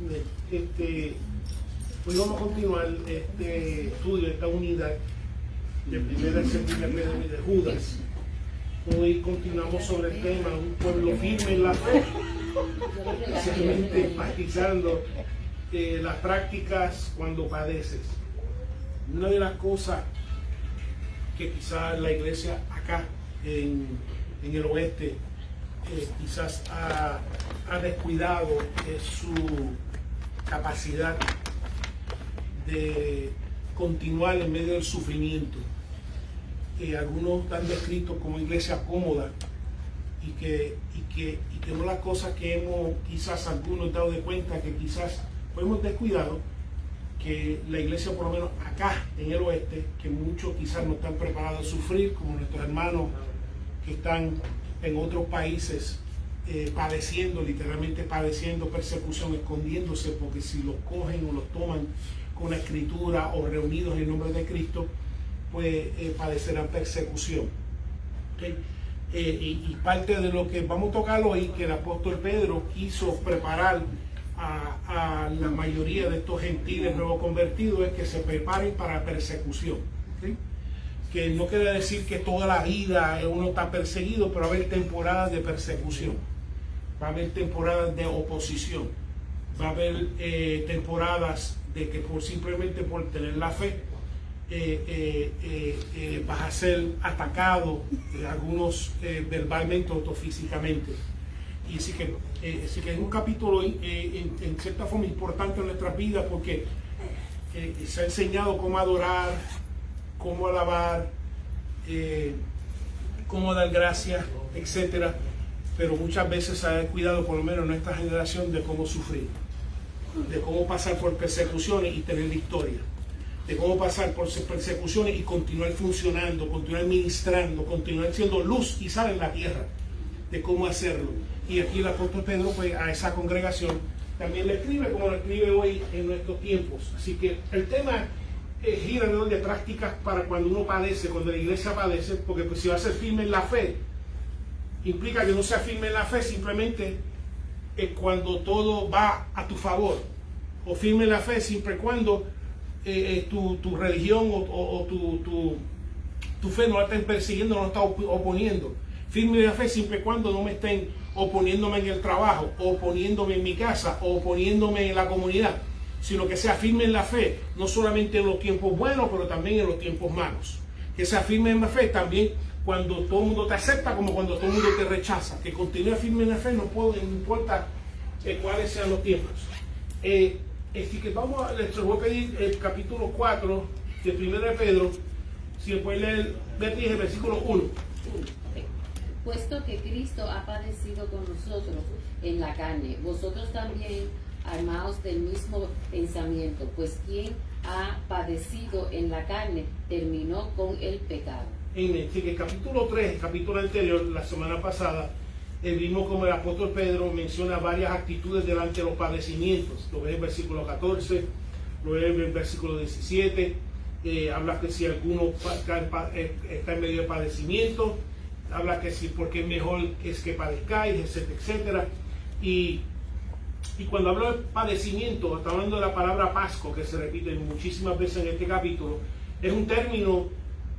Hoy vamos a continuar este estudio, esta unidad de primera y segunda epístola de Judas. Hoy continuamos sobre el tema un pueblo firme en la fe, especialmente enfatizando las prácticas cuando padeces. Una de las cosas que quizás la iglesia acá en el oeste quizás ha descuidado es su capacidad de continuar en medio del sufrimiento. Algunos están descritos como iglesia cómoda y que una de las cosas que hemos quizás algunos dado de cuenta que quizás hemos descuidado, que la iglesia por lo menos acá en el oeste, que muchos quizás no están preparados a sufrir, como nuestros hermanos que están en otros países padeciendo, literalmente padeciendo persecución, escondiéndose, porque si los cogen o los toman con la escritura o reunidos en el nombre de Cristo, pues padecerán persecución. ¿Okay? Y parte de lo que vamos a tocar hoy, que el apóstol Pedro quiso preparar a la mayoría de estos gentiles nuevos convertidos, es que se preparen para persecución. ¿Okay? Que no quiere decir que toda la vida uno está perseguido, pero va a haber temporadas de persecución, va a haber temporadas de oposición, va a haber temporadas de que simplemente por tener la fe vas a ser atacado, algunos verbalmente, otros físicamente. Y así que es un capítulo en cierta forma importante en nuestras vidas, porque se ha enseñado cómo adorar, cómo alabar, cómo dar gracias, etcétera, pero muchas veces se ha descuidado, por lo menos en nuestra generación, de cómo sufrir, de cómo pasar por persecuciones y tener victoria, de cómo pasar por persecuciones y continuar funcionando, continuar ministrando, continuar siendo luz y sal en la tierra, de cómo hacerlo. Y aquí el apóstol Pedro, pues, a esa congregación también le escribe como lo escribe hoy en nuestros tiempos. Así que el tema gira alrededor de prácticas para cuando uno padece, cuando la iglesia padece, porque pues, si va a ser firme en la fe, implica que no sea firme en la fe simplemente cuando todo va a tu favor, o firme en la fe siempre y cuando tu religión o tu fe no la estén persiguiendo, no la están oponiendo. Firme en la fe siempre y cuando no me estén oponiéndome en el trabajo, o oponiéndome en mi casa, o oponiéndome en la comunidad, sino que sea firme en la fe, no solamente en los tiempos buenos, pero también en los tiempos malos. Que sea firme en la fe también cuando todo el mundo te acepta, como cuando todo el mundo te rechaza. Que continúe firme en la fe, no importa cuáles sean los tiempos. Así que les voy a pedir el capítulo 4 de 1 de Pedro, si me pueden leer el versículo 1. Puesto que Cristo ha padecido con nosotros en la carne, vosotros también armaos del mismo pensamiento, pues quien ha padecido en la carne terminó con el pecado. Así que el capítulo 3, el capítulo anterior, la semana pasada, vimos como el apóstol Pedro menciona varias actitudes delante de los padecimientos. Lo ves en el versículo 14, lo ves en el versículo 17, habla que si alguno está en medio de padecimiento, habla que si porque mejor es que padezcáis, etcétera, etcétera. Y cuando hablo de padecimiento, está hablando de la palabra pasco, que se repite muchísimas veces en este capítulo. Es un término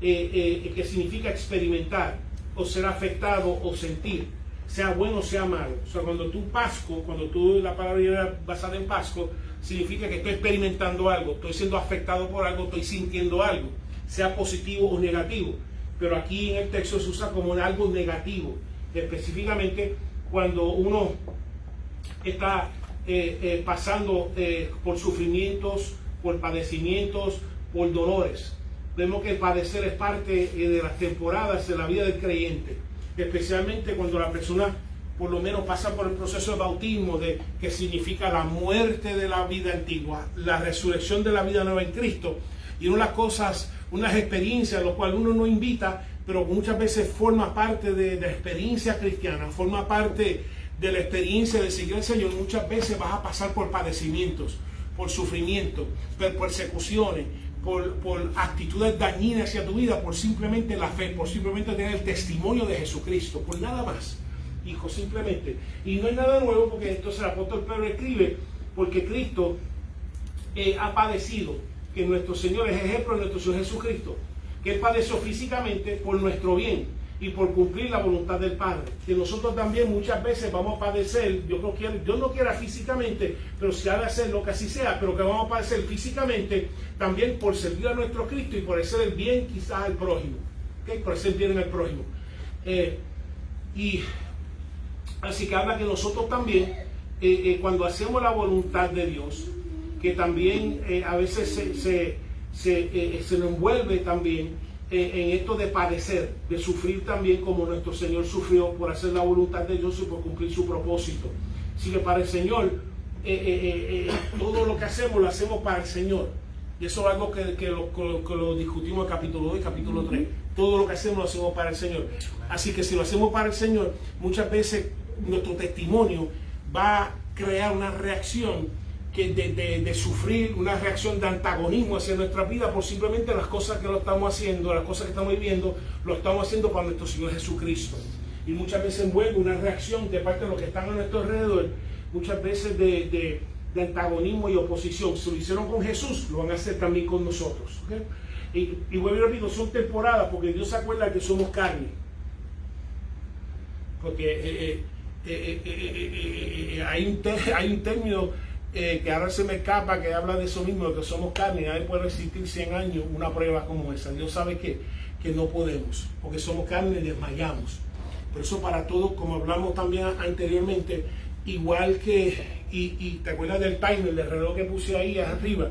que significa experimentar, o ser afectado, o sentir, sea bueno o sea malo. O sea, cuando tú pasco, la palabra basada en pasco, significa que estoy experimentando algo, estoy siendo afectado por algo, estoy sintiendo algo, sea positivo o negativo. Pero aquí en el texto se usa como algo negativo, específicamente cuando uno está pasando por sufrimientos, por padecimientos, por dolores. Vemos que el padecer es parte de las temporadas de la vida del creyente, especialmente cuando la persona por lo menos pasa por el proceso de bautismo, que significa la muerte de la vida antigua, la resurrección de la vida nueva en Cristo. Y unas cosas, unas experiencias, lo cual uno no invita, pero muchas veces forma parte de la experiencia cristiana, forma parte de la experiencia de seguir al Señor. Muchas veces vas a pasar por padecimientos, por sufrimiento, por persecuciones, por actitudes dañinas hacia tu vida, por simplemente la fe, por simplemente tener el testimonio de Jesucristo, por nada más, hijo, simplemente. Y no hay nada nuevo, porque entonces el apóstol Pedro escribe Porque Cristo ha padecido, que nuestro Señor es ejemplo de nuestro Señor Jesucristo, que Él padeció físicamente por nuestro bien y por cumplir la voluntad del Padre. Que nosotros también muchas veces vamos a padecer, Dios no quiera físicamente, pero si ha de hacer lo que así sea, pero que vamos a padecer físicamente también por servir a nuestro Cristo y por hacer el bien quizás al prójimo, ¿okay? Por hacer bien al prójimo. Y así que habla que nosotros también, cuando hacemos la voluntad de Dios, que también a veces se nos envuelve también en esto de padecer, de sufrir también como nuestro Señor sufrió por hacer la voluntad de Dios y por cumplir su propósito. Así que para el Señor, todo lo que hacemos lo hacemos para el Señor. Y eso es algo que lo discutimos en capítulo 2 y capítulo 3. Todo lo que hacemos lo hacemos para el Señor. Así que si lo hacemos para el Señor, muchas veces nuestro testimonio va a crear una reacción de sufrir, una reacción de antagonismo hacia nuestra vida por simplemente las cosas que lo estamos haciendo, las cosas que estamos viviendo, lo estamos haciendo para nuestro Señor Jesucristo. Y muchas veces envuelve una reacción de parte de los que están a nuestro alrededor, muchas veces de antagonismo y oposición. Si lo hicieron con Jesús, lo van a hacer también con nosotros. ¿Okay? Y vuelvo y repito, son temporadas porque Dios se acuerda que somos carne. Porque hay un término que ahora se me escapa, que habla de eso mismo, que somos carne. Nadie puede resistir 100 años una prueba como esa. Dios sabe que no podemos, porque somos carne y desmayamos. Por eso para todos, como hablamos también anteriormente, igual que, y te acuerdas del timer, del reloj que puse ahí arriba,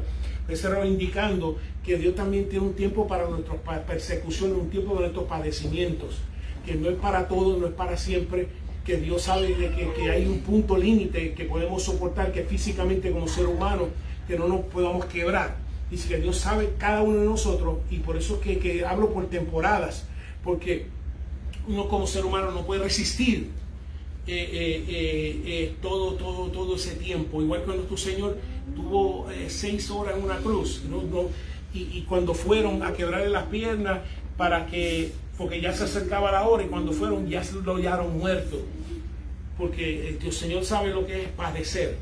ese reloj indicando que Dios también tiene un tiempo para nuestras persecuciones, un tiempo de nuestros padecimientos, que no es para todos, no es para siempre, que Dios sabe de que hay un punto límite que podemos soportar, que físicamente como ser humano, que no nos podamos quebrar. Dice que Dios sabe cada uno de nosotros, y por eso que hablo por temporadas, porque uno como ser humano no puede resistir todo ese tiempo. Igual que nuestro Señor tuvo 6 horas en una cruz, y cuando fueron a quebrarle las piernas porque ya se acercaba la hora, y cuando fueron ya lo hallaron muerto. Porque el Señor sabe lo que es padecer.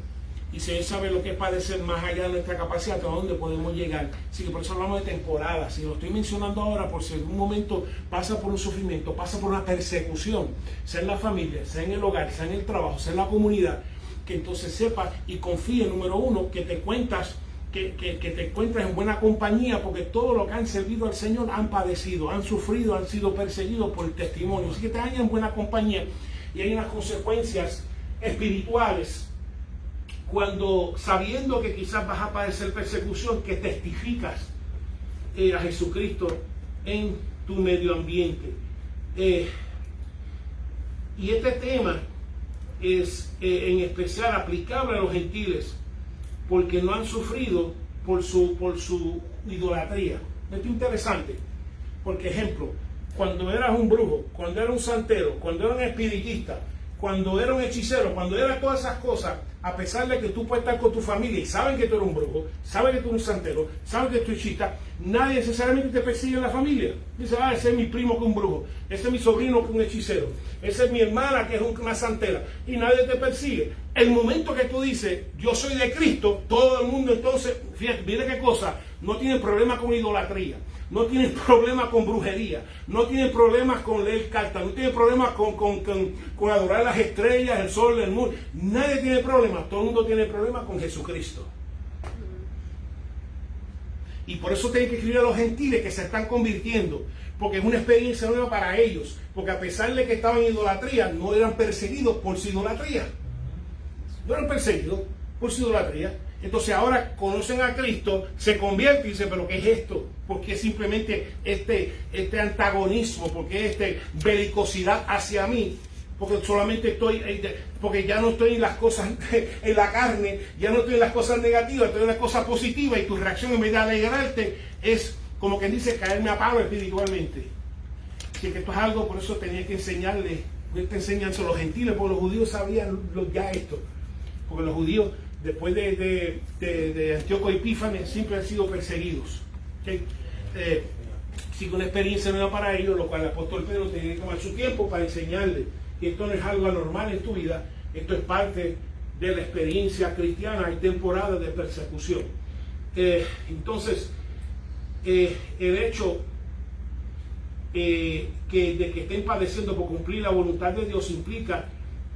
Y el Señor sabe lo que es padecer más allá de nuestra capacidad, hasta dónde podemos llegar. Así que por eso hablamos de temporadas. Y lo estoy mencionando ahora por si en algún momento pasa por un sufrimiento, pasa por una persecución, sea en la familia, sea en el hogar, sea en el trabajo, sea en la comunidad, que entonces sepa y confíe, número uno, que te encuentras en buena compañía, porque todos los que han servido al Señor han padecido, han sufrido, han sido perseguidos por el testimonio. Así que te hallan en buena compañía. Y hay unas consecuencias espirituales cuando, sabiendo que quizás vas a padecer persecución, que testificas a Jesucristo en tu medio ambiente. Y este tema es en especial aplicable a los gentiles, porque no han sufrido por su idolatría. Esto es interesante, porque ejemplo, cuando eras un brujo, cuando eras un santero, cuando eras un espiritista, cuando eras un hechicero, cuando eras todas esas cosas, a pesar de que tú puedes estar con tu familia y saben que tú eres un brujo, saben que tú eres un santero, saben que tú eres hechicista, nadie necesariamente te persigue en la familia. Dice, ese es mi primo que es un brujo, ese es mi sobrino que es un hechicero, esa es mi hermana que es una santera, y nadie te persigue. El momento que tú dices, yo soy de Cristo, todo el mundo entonces, fíjate, mira qué cosa, no tiene problema con idolatría, no tienen problemas con brujería, no tienen problemas con leer cartas, no tienen problemas con adorar las estrellas, el sol, el mundo. Nadie tiene problemas, todo el mundo tiene problemas con Jesucristo. Y por eso tienen que escribir a los gentiles que se están convirtiendo, porque es una experiencia nueva para ellos, porque a pesar de que estaban en idolatría, no eran perseguidos por su idolatría. No eran perseguidos por su idolatría. Entonces ahora conocen a Cristo, se convierten y dicen, pero ¿qué es esto? ¿Por qué simplemente este antagonismo? ¿Por qué esta belicosidad hacia mí? Porque solamente porque ya no estoy en las cosas, en la carne, ya no estoy en las cosas negativas, estoy en las cosas positivas, y tu reacción en vez de alegrarte es, como quien dice, caerme a palo espiritualmente. Así que esto es algo, por eso tenía que enseñarle, esta enseñanza a los gentiles, porque los judíos sabían ya esto, porque los judíos después de Antíoco Epífanes siempre han sido perseguidos. ¿Okay? Sigue una experiencia nueva para ellos, lo cual el apóstol Pedro tiene que tomar su tiempo para enseñarles que esto no es algo anormal en tu vida, esto es parte de la experiencia cristiana hay temporadas de persecución. Entonces, el hecho de que estén padeciendo por cumplir la voluntad de Dios implica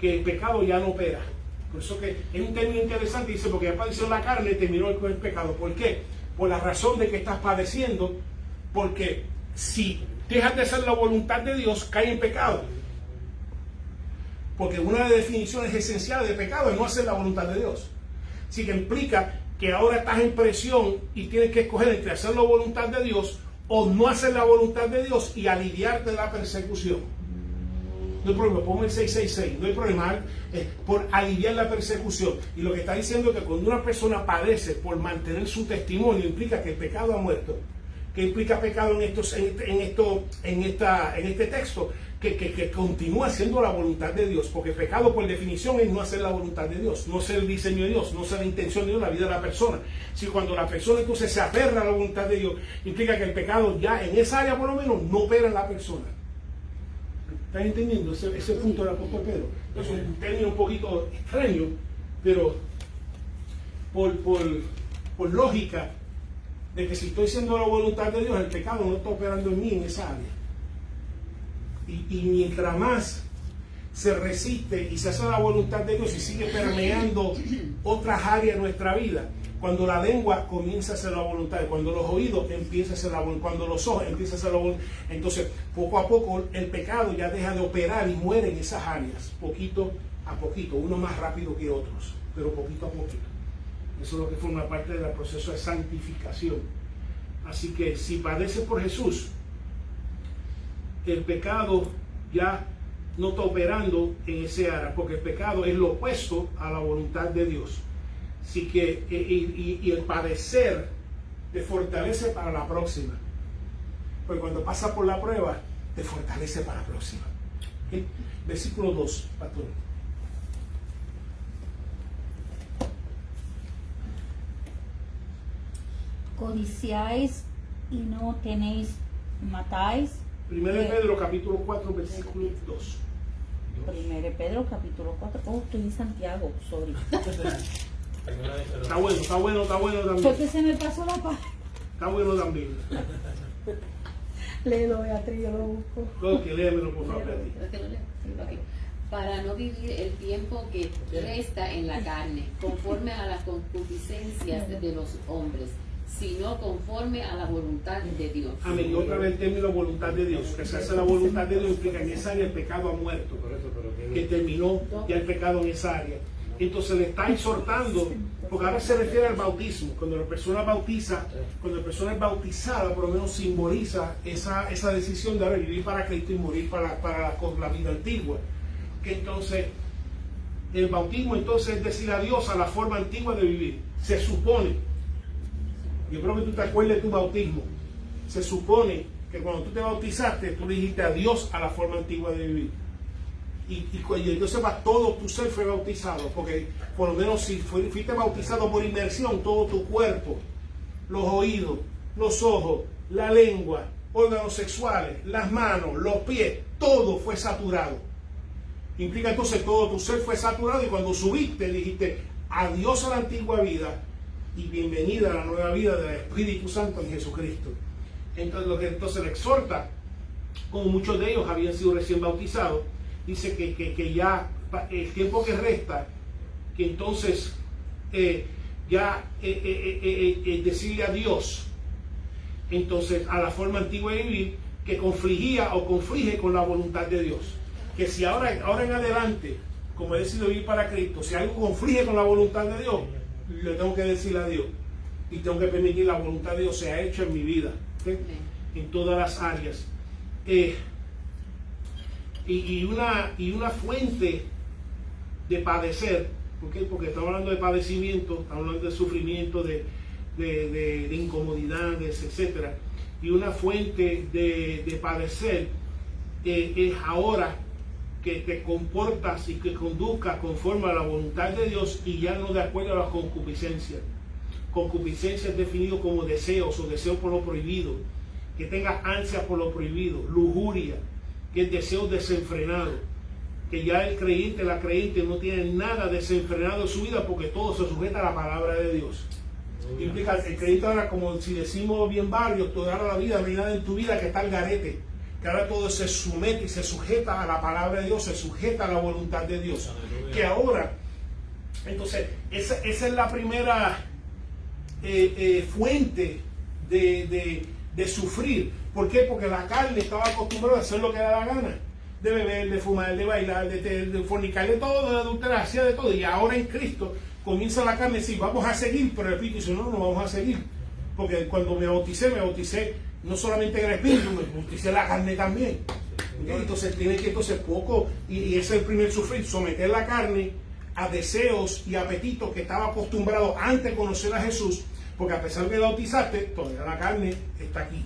que el pecado ya no opera. Por eso que es un término interesante, dice, porque ya padeció la carne, terminó el pecado. ¿Por qué? Por la razón de que estás padeciendo, porque si dejas de hacer la voluntad de Dios, cae en pecado. Porque una de las definiciones esenciales de pecado es no hacer la voluntad de Dios. Así que implica que ahora estás en presión y tienes que escoger entre hacer la voluntad de Dios o no hacer la voluntad de Dios y aliviarte de la persecución. No hay problema, ponme el 666, no hay problema, por aliviar la persecución. Y lo que está diciendo es que cuando una persona padece por mantener su testimonio, implica que el pecado ha muerto. ¿Qué implica pecado en este texto? Que continúa haciendo la voluntad de Dios, porque pecado por definición es no hacer la voluntad de Dios, no ser el diseño de Dios, no ser la intención de Dios en la vida de la persona. Si cuando la persona entonces se aferra a la voluntad de Dios, implica que el pecado ya en esa área por lo menos no opera en la persona. ¿Están entendiendo ese punto del apóstol Pedro? Es un término un poquito extraño, pero por lógica de que si estoy haciendo la voluntad de Dios, el pecado no está operando en mí en esa área. Y mientras más se resiste y se hace la voluntad de Dios y sigue permeando otras áreas de nuestra vida, cuando la lengua comienza a hacer la voluntad, cuando los oídos empiezan a hacer la voluntad, cuando los ojos empiezan a hacer la voluntad, entonces poco a poco el pecado ya deja de operar y muere en esas áreas, poquito a poquito, uno más rápido que otros, pero poquito a poquito. Eso es lo que forma parte del proceso de santificación. Así que si padeces por Jesús, el pecado ya no está operando en ese área, porque el pecado es lo opuesto a la voluntad de Dios. Así que y el padecer te fortalece para la próxima, porque cuando pasa por la prueba te fortalece para la próxima. ¿Okay? Versículo 2, pastor. Codiciáis y no tenéis, matáis. 1 Pedro capítulo 4 versículo 2. 1 Pedro capítulo 4. Oh, estoy en Santiago, sorry. Está bueno también. Porque se me pasó la página. Está bueno también. Léelo, Beatriz, yo lo busco. Ok, léemelo por favor. Para no vivir el tiempo que resta en la carne, conforme a las concupiscencias de los hombres, sino conforme a la voluntad de Dios. Amén. Y otra vez el término voluntad de Dios. Que se hace la voluntad de Dios implica en esa área el pecado ha muerto. Que terminó ya el pecado en esa área. Entonces le está exhortando, porque ahora se refiere al bautismo. Cuando la persona bautiza, cuando la persona es bautizada, por lo menos simboliza esa decisión de vivir para Cristo y morir para la vida antigua. Que entonces el bautismo entonces es decir adiós a la forma antigua de vivir. Se supone, yo creo que tú te acuerdas de tu bautismo, se supone que cuando tú te bautizaste, tú dijiste adiós a la forma antigua de vivir. Y entonces todo tu ser fue bautizado, porque por lo menos si fuiste bautizado por inmersión, todo tu cuerpo, los oídos, los ojos, la lengua, órganos sexuales, las manos, los pies, todo fue saturado. Implica entonces todo tu ser fue saturado y cuando subiste dijiste adiós a la antigua vida y bienvenida a la nueva vida del Espíritu Santo en Jesucristo. Entonces lo que entonces le exhorta, como muchos de ellos habían sido recién bautizados, dice que ya el tiempo que resta, que entonces decirle adiós entonces a la forma antigua de vivir que confligía o conflige con la voluntad de Dios. Que si ahora en adelante, como he decidido vivir para Cristo, si algo conflige con la voluntad de Dios, le tengo que decir adiós y tengo que permitir la voluntad de Dios sea hecha en mi vida, ¿okay? En todas las áreas. Y una fuente de padecer, ¿okay? Porque estamos hablando de padecimiento, estamos hablando de sufrimiento, de incomodidades, etc. Y una fuente de padecer es ahora que te comportas y que conduzcas conforme a la voluntad de Dios y ya no de acuerdo a las concupiscencias. Concupiscencia es definido como deseos o deseo por lo prohibido, que tengas ansia por lo prohibido, lujuria, que es deseo desenfrenado, que ya el creyente, la creyente no tiene nada desenfrenado en su vida porque todo se sujeta a la palabra de Dios. Implica, el creyente ahora, como si decimos bien barrio, toda la vida, no hay nada en tu vida que está al garete, que ahora todo se somete y se sujeta a la palabra de Dios, se sujeta a la voluntad de Dios. Que ahora, entonces, esa es la primera fuente de sufrir. ¿Por qué? Porque la carne estaba acostumbrada a hacer lo que da la gana, de beber, de fumar, de bailar, de fornicar, de todo, de adulterar, hacía de todo. Y ahora en Cristo comienza la carne a decir, vamos a seguir, pero el Espíritu dice, no vamos a seguir. Porque cuando me bauticé no solamente en el Espíritu, me bauticé la carne también. Entonces tiene que poco, y ese es el primer sufrir, someter la carne a deseos y apetitos que estaba acostumbrado antes de conocer a Jesús, porque a pesar de que bautizaste, todavía la carne está aquí.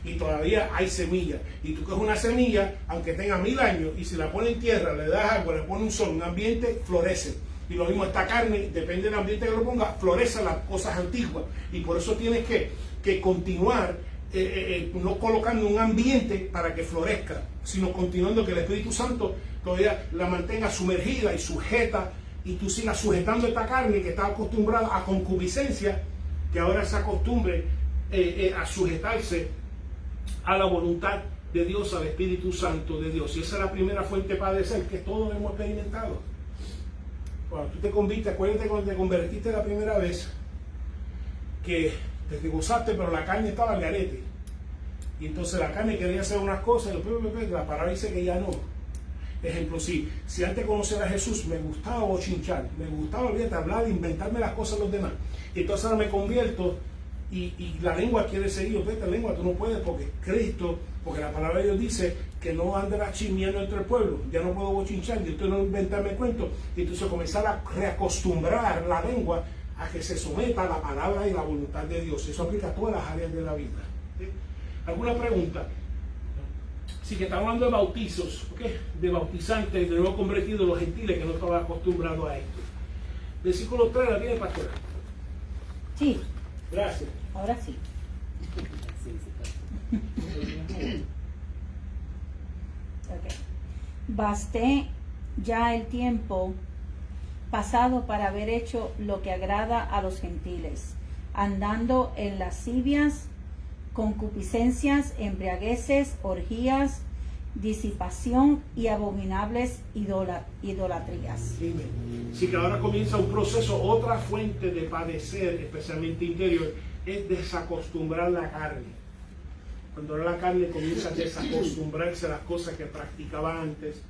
Y todavía hay semilla, y tú coges una semilla aunque tenga 1000 años y si la pones en tierra, le das agua, le pones un sol, un ambiente, florece. Y lo mismo, esta carne, depende del ambiente que lo ponga, florece las cosas antiguas, y por eso tienes que continuar no colocando un ambiente para que florezca, sino continuando que el Espíritu Santo todavía la mantenga sumergida y sujeta, y tú sigas sujetando esta carne que está acostumbrada a concupiscencia, que ahora se acostumbre a sujetarse a la voluntad de Dios, al Espíritu Santo de Dios. Y esa es la primera fuente de padecer que todos hemos experimentado. Cuando tú te conviertes, acuérdate cuando te convertiste la primera vez, que te gozaste, pero la carne estaba al garete. Y entonces la carne quería hacer unas cosas, y después la palabra dice que ya no. Ejemplo, si antes de conocer a Jesús me gustaba bochinchar, me gustaba hablar, inventarme las cosas a los demás. Y entonces ahora me convierto, y la lengua quiere seguir, vete, lengua, tú no puedes, porque Cristo, porque la palabra de Dios dice que no andará chismeando entre el pueblo, ya no puedo bochinchar, y entonces no inventarme cuentos, y entonces comenzar a reacostumbrar la lengua a que se someta a la palabra y la voluntad de Dios. Eso aplica a todas las áreas de la vida. ¿Sí? ¿Alguna pregunta? Sí, que estamos hablando de bautizos, ¿okay? De bautizantes, de nuevo convertidos, los gentiles que no estaban acostumbrados a esto. Versículo 3, ¿la tiene, pastora? Sí. Gracias. Ahora sí. Okay. Basté ya el tiempo pasado para haber hecho lo que agrada a los gentiles, andando en lascivias, concupiscencias, embriagueces, orgías, disipación y abominables idolatrías. Así que ahora comienza un proceso, otra fuente de padecer, especialmente interior, es desacostumbrar la carne. Cuando la carne comienza a desacostumbrarse a las cosas que practicaba antes,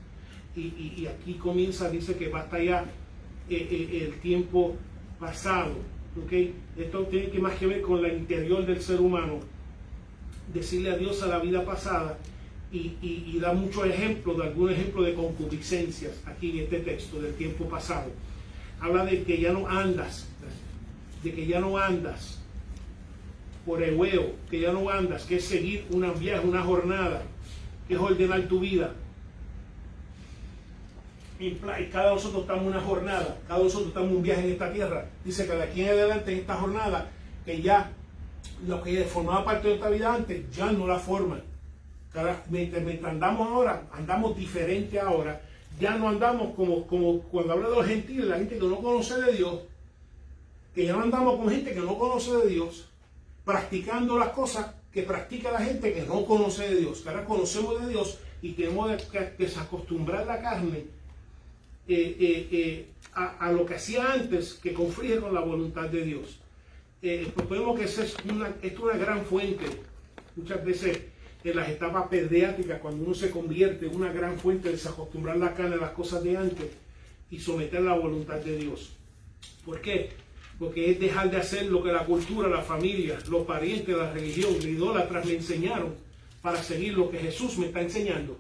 y aquí comienza, dice que basta ya el tiempo pasado, ¿okay? Esto tiene que más que ver con la interior del ser humano, decirle adiós a la vida pasada, y da muchos ejemplos, de algún ejemplo de concupiscencias aquí en este texto del tiempo pasado. Habla de que ya no andas por el huevo, que ya no andas, que es seguir una viaje, una jornada, que es ordenar tu vida. Y cada uno de nosotros estamos en una jornada, cada uno de nosotros estamos en un viaje en esta tierra. Dice que de aquí en adelante en esta jornada, que ya lo que formaba parte de nuestra vida antes, ya no la forman. Mientras andamos ahora, andamos diferente ahora, ya no andamos como cuando habla de los gentiles, la gente que no conoce de Dios, que ya no andamos con gente que no conoce de Dios, practicando las cosas que practica la gente que no conoce de Dios, que ahora conocemos de Dios y tenemos que desacostumbrar la carne a lo que hacía antes, que conflige con la voluntad de Dios. Pues vemos que esto es una gran fuente, muchas veces en las etapas pediátricas, cuando uno se convierte en una gran fuente de desacostumbrar la carne a las cosas de antes y someter la voluntad de Dios. ¿Por qué? Porque es dejar de hacer lo que la cultura, la familia, los parientes, la religión, los idólatras me enseñaron para seguir lo que Jesús me está enseñando.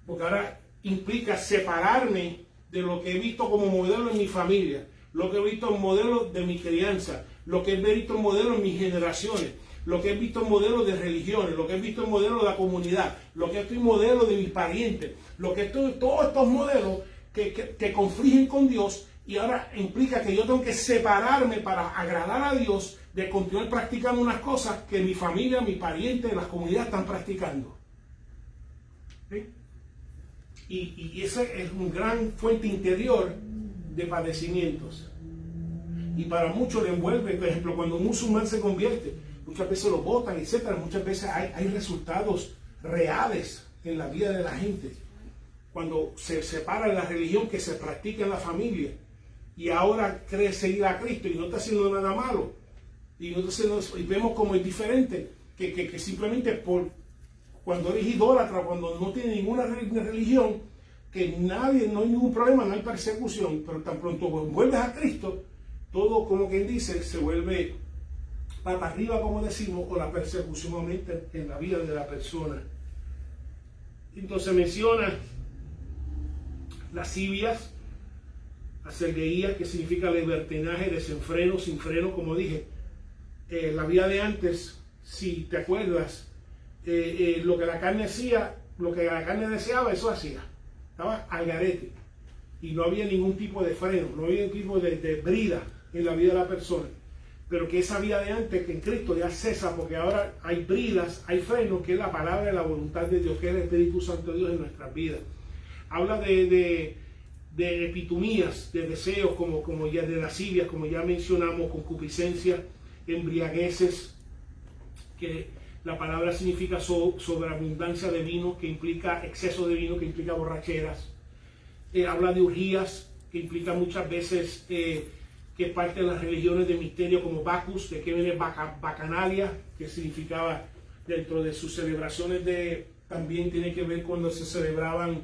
Porque ahora implica separarme de lo que he visto como modelo en mi familia, lo que he visto en modelo de mi crianza, lo que he visto en modelo en mis generaciones, lo que he visto en modelo de religiones, lo que he visto en modelo de la comunidad, lo que estoy en modelo de mis parientes, lo que estoy, todos estos modelos que confligen con Dios, y ahora implica que yo tengo que separarme para agradar a Dios, de continuar practicando unas cosas que mi familia, mis parientes, las comunidades están practicando. ¿Sí? y esa es una gran fuente interior de padecimientos. Y para muchos le envuelve, por ejemplo, cuando un musulmán se convierte, muchas veces lo votan, etcétera. Muchas veces hay resultados reales en la vida de la gente. Cuando se separa la religión que se practica en la familia y ahora cree seguir a Cristo y no está haciendo nada malo. Y vemos como es diferente, que simplemente cuando eres idólatra, cuando no tienes ninguna religión, que no hay ningún problema, no hay persecución, pero tan pronto vuelves a Cristo, todo, como quien dice, se vuelve para arriba, como decimos, o la persecución aumenta en la vida de la persona. Entonces menciona lascivias, acelgueía, que significa libertinaje, desenfreno, sin freno, como dije. La vida de antes, si te acuerdas, lo que la carne hacía, lo que la carne deseaba, eso hacía. Estaba al garete. Y no había ningún tipo de freno, no había ningún tipo de brida en la vida de la persona. Pero que esa vida de antes, que en Cristo ya cesa, porque ahora hay bridas, hay frenos, que es la palabra de la voluntad de Dios, que es el Espíritu Santo de Dios en nuestras vidas. Habla de epitomías, de deseos, como ya de lascivias, como ya mencionamos, concupiscencia, embriagueces, que la palabra significa sobreabundancia de vino, que implica exceso de vino, que implica borracheras. Habla de orgías, que implica muchas veces que parte de las religiones de misterio como Bacchus, de que viene Bacanalia, que significaba dentro de sus celebraciones también tiene que ver cuando se celebraban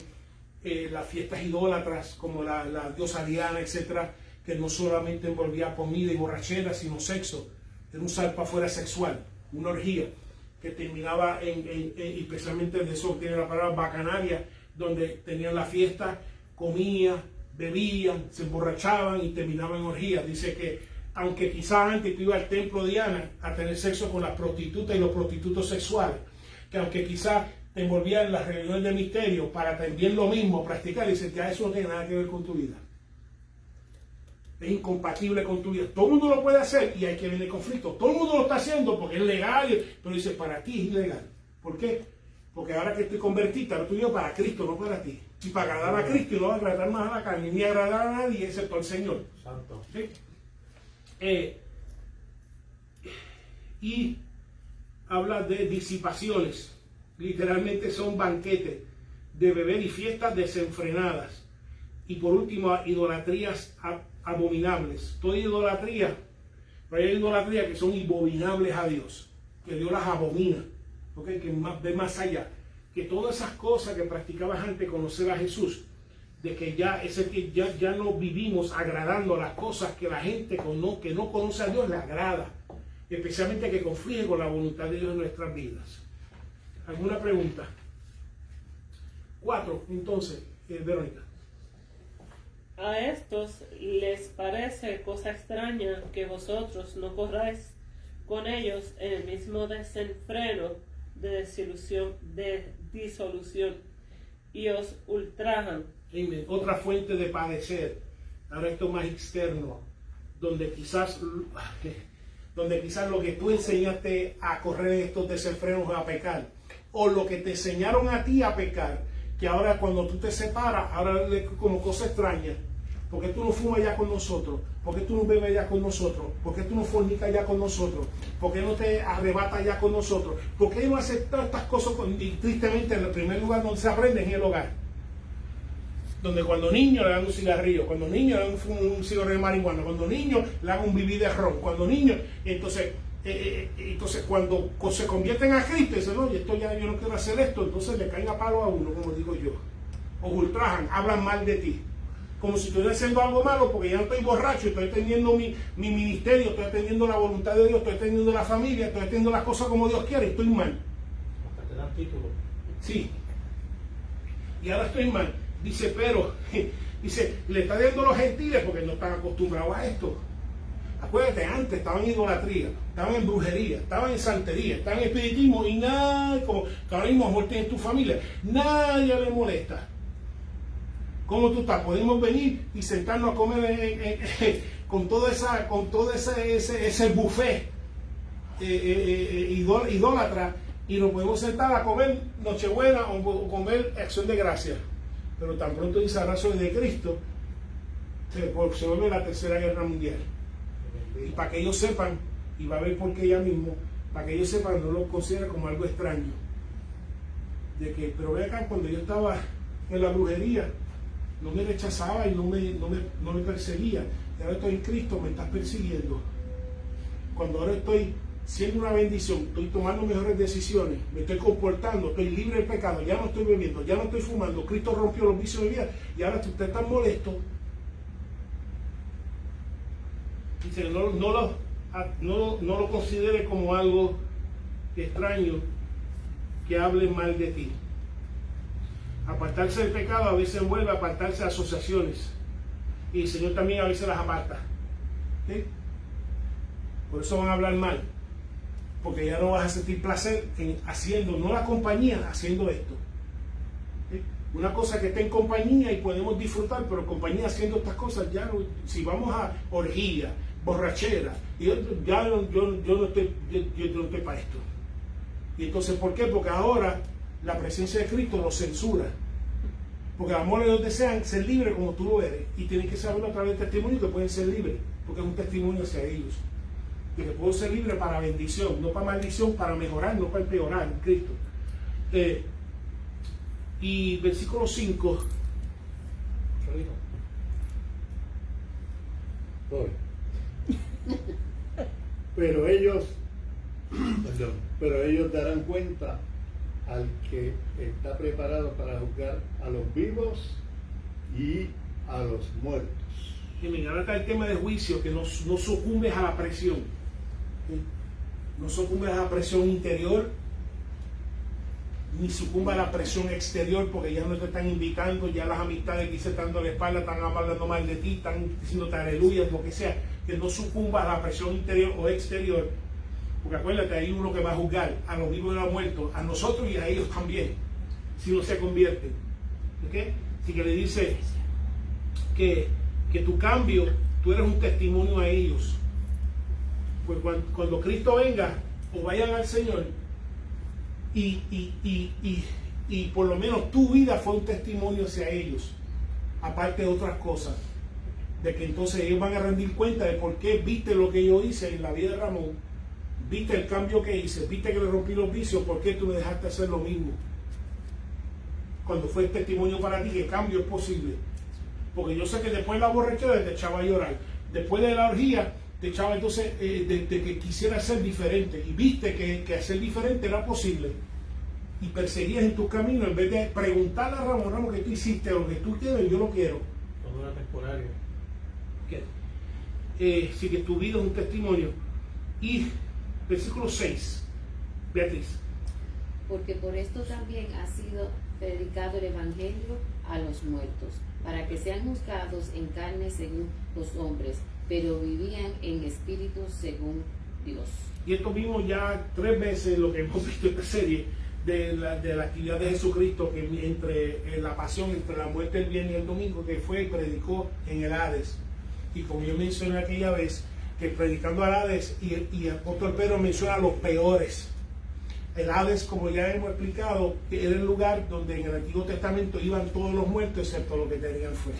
las fiestas idólatras como la diosa Diana, etcétera, que no solamente envolvía comida y borrachera, sino sexo. Era un salpa fuera sexual, una orgía, que terminaba y especialmente de eso tiene la palabra Bacanalia, donde tenían la fiesta, comían, bebían, se emborrachaban y terminaban en orgías. Dice que aunque quizás antes tú ibas al templo de Diana a tener sexo con las prostitutas y los prostitutos sexuales, que aunque quizás te envolvían en las reuniones de misterio para también lo mismo practicar, dice que eso no tiene nada que ver con tu vida. Es incompatible con tu vida. Todo el mundo lo puede hacer y hay que venir conflicto. Todo el mundo lo está haciendo porque es legal, pero dice, para ti es ilegal. ¿Por qué? Porque ahora que estoy convertida, lo tuyo para Cristo, no para ti. Y para agradar a Cristo y no agradar más a la carne, ni agradar a nadie excepto al Señor. Santo. ¿Sí? Y habla de disipaciones. Literalmente son banquetes de beber y fiestas desenfrenadas. Y por último, idolatrías abominables. Toda idolatría, pero hay idolatrías que son abominables a Dios, que Dios las abomina, ¿okay? Que ve más allá. Que todas esas cosas que practicabas antes de conocer a Jesús, de que ya no vivimos agradando a las cosas que la gente que no conoce a Dios le agrada, especialmente que conflige con la voluntad de Dios en nuestras vidas. ¿Alguna pregunta? 4, entonces, Verónica. A estos les parece cosa extraña que vosotros no corráis con ellos en el mismo desenfreno de disolución y os ultrajan. Amen. Otra fuente de padecer, ahora esto más externo, donde quizás lo que tú enseñaste a correr en estos desenfrenos a pecar, o lo que te enseñaron a ti a pecar, que ahora cuando tú te separas, ahora como cosa extraña. ¿Por qué tú no fumas ya con nosotros? ¿Por qué tú no bebes ya con nosotros? ¿Por qué tú no fornicas ya con nosotros? ¿Por qué no te arrebatas ya con nosotros? ¿Por qué no haces todas estas cosas? Y tristemente, en el primer lugar donde se aprende es en el hogar. Donde cuando niños le dan un cigarrillo, cuando niños le dan un cigarro de marihuana, cuando niños le dan un bibí de ron, cuando niños, entonces cuando se convierten a Cristo, dicen, oye, yo no quiero hacer esto, entonces le caen a palo a uno, como digo yo. O ultrajan, hablan mal de ti. Como si estuviera haciendo algo malo, porque ya no estoy borracho, estoy atendiendo mi ministerio, estoy atendiendo la voluntad de Dios, estoy atendiendo la familia, estoy atendiendo las cosas como Dios quiere, estoy mal. Hasta te dan título. Sí. Y ahora estoy mal. Dice, pero, le está dando a los gentiles porque no están acostumbrados a esto. Acuérdate, antes estaban en idolatría, estaban en brujería, estaban en santería, estaban en espiritismo y nada, como que ahora mismo mejor tienes tu familia, nadie le molesta. ¿Cómo tú estás? Podemos venir y sentarnos a comer con todo ese buffet idólatra y nos podemos sentar a comer Nochebuena o comer Acción de Gracias. pero tan pronto Israel soy de Cristo, se vuelve la tercera guerra mundial. Y para que ellos sepan, y va a ver por qué ya mismo, para que ellos sepan, no lo consideren como algo extraño. De que, pero ve acá, cuando yo estaba en la brujería, no me rechazaba y no me perseguía. Y ahora estoy en Cristo, me estás persiguiendo. Cuando ahora estoy siendo una bendición, estoy tomando mejores decisiones, me estoy comportando, estoy libre del pecado, ya no estoy bebiendo, ya no estoy fumando, Cristo rompió los vicios de vida y ahora usted está molesto. Dice, no lo considere como algo extraño que hable mal de ti. Apartarse del pecado a veces vuelve a apartarse de asociaciones y el Señor también a veces las aparta. ¿Sí? Por eso van a hablar mal, porque ya no vas a sentir placer en haciendo, no la compañía, haciendo esto. ¿Sí? Una cosa que esté en compañía y podemos disfrutar, pero compañía haciendo estas cosas, ya no, si vamos a orgía, borrachera, yo no estoy para esto. Y entonces, ¿por qué? Porque ahora la presencia de Cristo los censura. Porque el amor de Dios desean ser libres como tú lo eres. Y tienen que saberlo a través del testimonio que pueden ser libres. Porque es un testimonio hacia ellos. Y que puedo ser libre para bendición, no para maldición, para mejorar, no para empeorar en Cristo. Y versículo 5. Pero ellos darán cuenta al que está preparado para juzgar a los vivos y a los muertos. Y mira, ahora está el tema de juicio, que no sucumbes a la presión. ¿Sí? No sucumbes a la presión interior, ni sucumbas a la presión exterior, porque ya no te están invitando, ya las amistades que se están dando la espalda, están hablando mal de ti, están diciéndote aleluya, lo que sea. Que no sucumbas a la presión interior o exterior, porque acuérdate, hay uno que va a juzgar a los vivos y a los muertos, a nosotros y a ellos también, si no se convierten. ¿Okay? Así que le dice que tu cambio, tú eres un testimonio a ellos. Pues cuando Cristo venga, o vayan al Señor, y por lo menos tu vida fue un testimonio hacia ellos, aparte de otras cosas, de que entonces ellos van a rendir cuenta de por qué viste lo que yo hice en la vida de Ramón, viste el cambio que hice, viste que le rompí los vicios, por qué tú me dejaste hacer lo mismo. Cuando fue el testimonio para ti que el cambio es posible. Porque yo sé que después de la borrachera te echaba a llorar, después de la orgía te echaba entonces de que quisiera ser diferente, y viste que hacer diferente era posible, y perseguías en tus caminos en vez de preguntarle a Ramón, que tú hiciste, lo que tú quieres, yo lo quiero. Todo era temporario. Sí, que tu vida es un testimonio. Y versículo 6, Beatriz. Porque por esto también ha sido predicado el Evangelio a los muertos, para que sean juzgados en carne según los hombres, pero vivían en espíritu según Dios. Y esto vimos ya 3 veces lo que hemos visto en esta serie de la actividad de Jesucristo, que entre la pasión, entre la muerte el viernes y el domingo, que fue y predicó en el Hades. Y como yo mencioné aquella vez, que predicando al Hades, y el apóstol Pedro menciona a los peores. El Hades, como ya hemos explicado, era el lugar donde en el Antiguo Testamento iban todos los muertos, excepto los que tenían fe.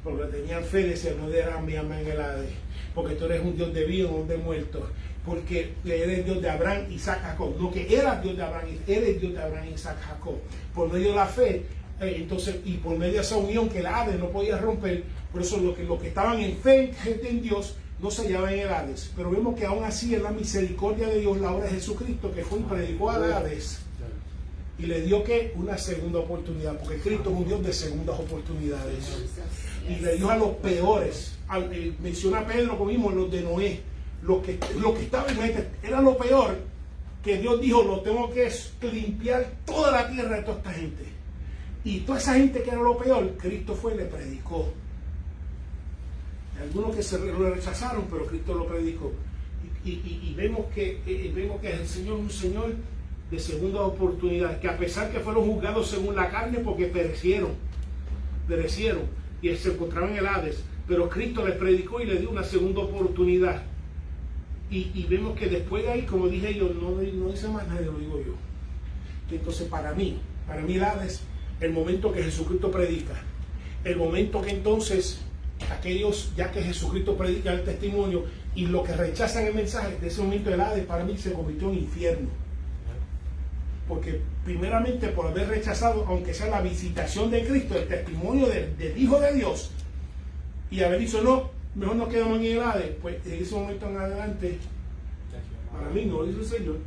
Porque tenían fe, decían, no darán mi alma en el Hades, porque tú eres un Dios de vivos, no de muertos, porque eres Dios de Abraham, Isaac, Jacob. No que eras Dios de Abraham, eres Dios de Abraham, Isaac, Jacob. Por medio de la fe, entonces, y por medio de esa unión que el Hades no podía romper, por eso los que estaban en fe en Dios no se hallaban en el Hades. Pero vemos que aún así es la misericordia de Dios, la obra de Jesucristo, que fue y predicó al Hades y le dio que una segunda oportunidad, porque Cristo es un Dios de segundas oportunidades. Y le dio a los peores. Menciona a Pedro como mismo, los de Noé, los que estaban en este, era lo peor, que Dios dijo, lo tengo que limpiar toda la tierra de toda esta gente. Y toda esa gente que era lo peor, Cristo fue y le predicó. Algunos que lo rechazaron, pero Cristo lo predicó. Y vemos que el Señor es un Señor de segunda oportunidad, que a pesar que fueron juzgados según la carne, porque perecieron, y se encontraban en el Hades, pero Cristo les predicó y les dio una segunda oportunidad. Y vemos que después de ahí, como dije yo, no dice más nadie, lo digo yo. Entonces para mí el Hades el momento que Jesucristo predica, el momento que entonces aquellos, ya que Jesucristo predica el testimonio y los que rechazan el mensaje, de ese momento el Hades para mí se convirtió en infierno. Porque primeramente por haber rechazado, aunque sea la visitación de Cristo, el testimonio del Hijo de Dios, y haber dicho no, mejor nos quedamos en el Hades, pues en ese momento en adelante, para mí no lo dice el Señor,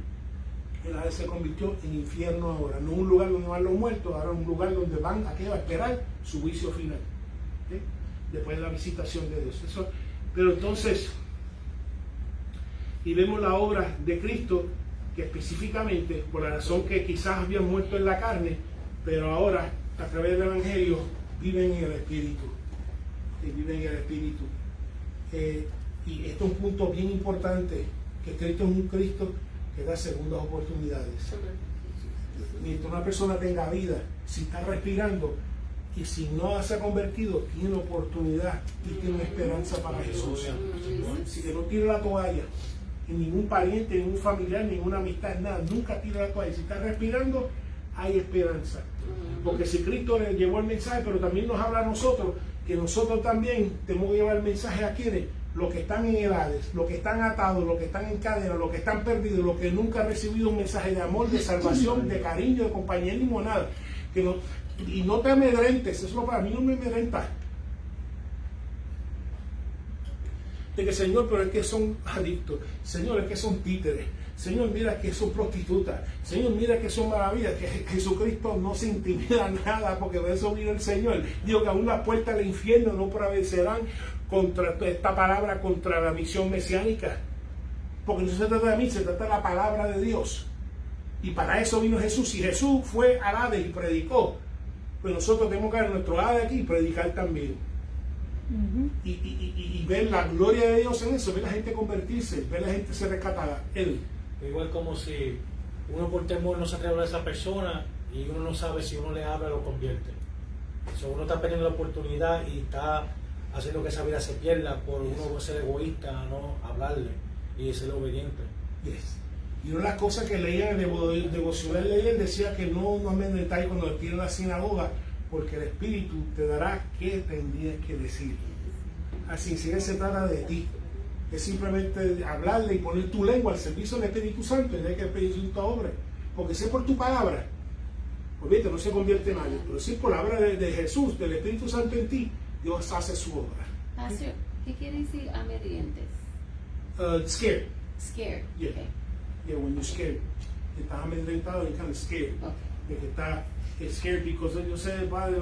el Hades se convirtió en infierno ahora, no un lugar donde van los muertos, ahora un lugar donde van a esperar su juicio final, ¿sí? Después de la visitación de Dios. Eso, pero entonces, y vemos la obra de Cristo, que específicamente, por la razón que quizás habían muerto en la carne, pero ahora, a través del Evangelio, viven en el Espíritu. Viven en el Espíritu. Y esto es un punto bien importante, que Cristo es un Cristo que da segundas oportunidades. Mientras una persona tenga vida, si está respirando y si no se ha convertido, tiene oportunidad y tiene esperanza para Jesús. Así que no tire la toalla. Y ningún pariente, ningún familiar, ninguna amistad, nada, nunca tire la toalla. Si está respirando, hay esperanza. Porque si Cristo le llevó el mensaje, pero también nos habla a nosotros, que nosotros también tenemos que llevar el mensaje a quienes, los que están en el Hades, los que están atados, los que están en cadena, los que están perdidos, los que nunca han recibido un mensaje de amor, de salvación, de cariño, de compañerismo, nada. Que no, y no te amedrentes, eso para mí no me amedrenta. De que Señor, pero es que son adictos, Señor, es que son títeres, Señor, mira que son prostitutas, Señor, mira que son maravillas, que Jesucristo no se intimida nada, porque de eso vino el Señor. Digo que aún las puertas del infierno no prevalecerán contra esta palabra, contra la misión mesiánica, porque no se trata de mí, se trata de la palabra de Dios, y para eso vino Jesús. Si Jesús fue al Hades y predicó, pues nosotros tenemos que ir a nuestro Hades aquí y predicar también. Y ver la gloria de Dios en eso, ver la gente convertirse, ver la gente ser rescatada. Igual como si uno por temor no se atreve a esa persona y uno no sabe si uno le habla o lo convierte. Uno está perdiendo la oportunidad y está haciendo que esa vida se pierda por uno ser egoísta, no hablarle y ser obediente. Yes. Y una de las cosas que leían en el devocional de él decía que no amedrentáis cuando le tienen la sinagoga, porque el Espíritu te dará qué tendrías que decir. Así si se trata de ti, es simplemente hablarle y poner tu lengua al servicio del Espíritu Santo y de que el Espíritu Santo obre, porque si es por tu palabra, pues viste, no se convierte en nadie, pero si es por la palabra de Jesús, del Espíritu Santo en ti, Dios hace su obra. Pastor, ¿qué quiere decir amedrentes? Scared. Scared. Yeah. Okay. Yeah, when you're scared, estás amedrentado, you're kind of scared. Okay. De que está scared because yo sé, padre,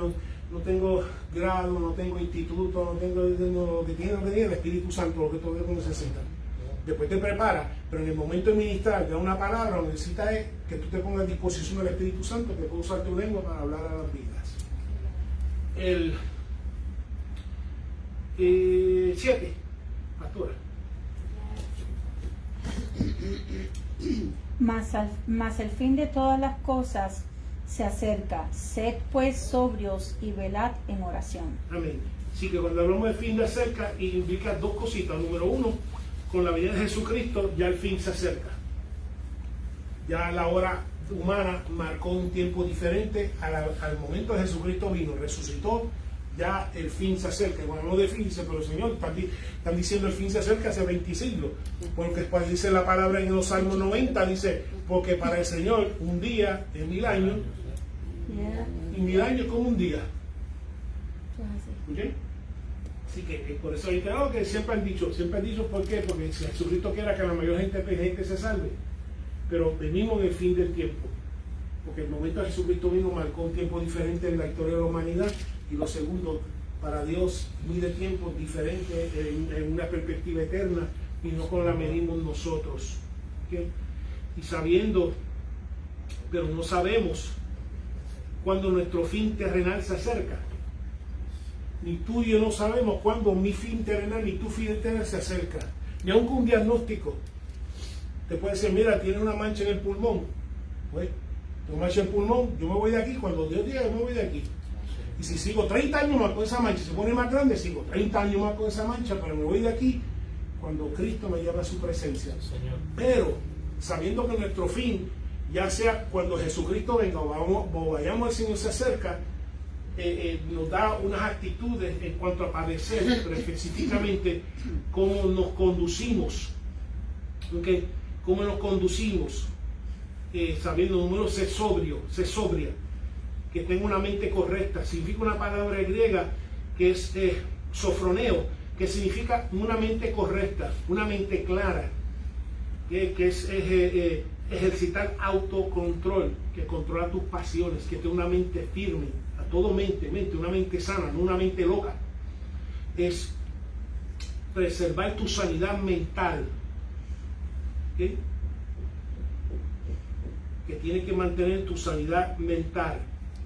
no tengo grado, no tengo instituto, no tengo lo que tiene el Espíritu Santo, lo que todo el mundo necesita. Después te preparas, pero en el momento de ministrar, te da una palabra, lo que necesitas es que tú te pongas a disposición del Espíritu Santo, que pueda usar tu lengua para hablar a las vidas. El 7, pastora. Mas el fin de todas las cosas se acerca. Sed pues sobrios y velad en oración. Amén. Así que cuando hablamos del fin de acerca, indica dos cositas. Número uno, con la venida de Jesucristo ya el fin se acerca. Ya la hora humana marcó un tiempo diferente al momento de Jesucristo vino, resucitó, ya el fin se acerca. Y cuando no de fin, dice, pero Señor, están diciendo el fin se acerca hace 20 siglos. Porque después dice la palabra en los Salmos 90, dice, porque para el Señor un día es 1000 años, y 1000 años como un día. ¿Okay? Así que por eso hay que siempre han dicho, ¿por qué? Porque si Jesucristo quiera que la mayor gente se salve, pero venimos en el fin del tiempo, porque el momento de Jesucristo vino marcó un tiempo diferente en la historia de la humanidad, y lo segundo, para Dios mide tiempos diferentes en una perspectiva eterna y no con la medimos nosotros. ¿Okay? Y sabiendo, pero no sabemos cuándo nuestro fin terrenal se acerca. Ni tú y yo no sabemos cuándo mi fin terrenal ni tu fin terrenal se acerca. Ni aun con un diagnóstico te puede decir, mira, tienes una mancha en el pulmón. Pues, tengo mancha en el pulmón, yo me voy de aquí, cuando Dios diga, yo me voy de aquí. Y si sigo 30 años más con esa mancha, se pone más grande, sigo 30 años más con esa mancha, pero me voy de aquí cuando Cristo me lleva a su presencia. Señor. Pero, sabiendo que nuestro fin ya sea cuando Jesucristo venga o vayamos al Señor se acerca, nos da unas actitudes en cuanto a padecer, pero específicamente cómo nos conducimos, ¿okay? Cómo nos conducimos, sabiendo, número, ser sobria, que tenga una mente correcta. Significa una palabra griega que es sofroneo, que significa una mente correcta, una mente clara, que es ejercitar autocontrol, que controla tus pasiones, que tenga una mente firme, a todo mente, una mente sana, no una mente loca. Es preservar tu sanidad mental, ¿okay? Que tienes que mantener tu sanidad mental.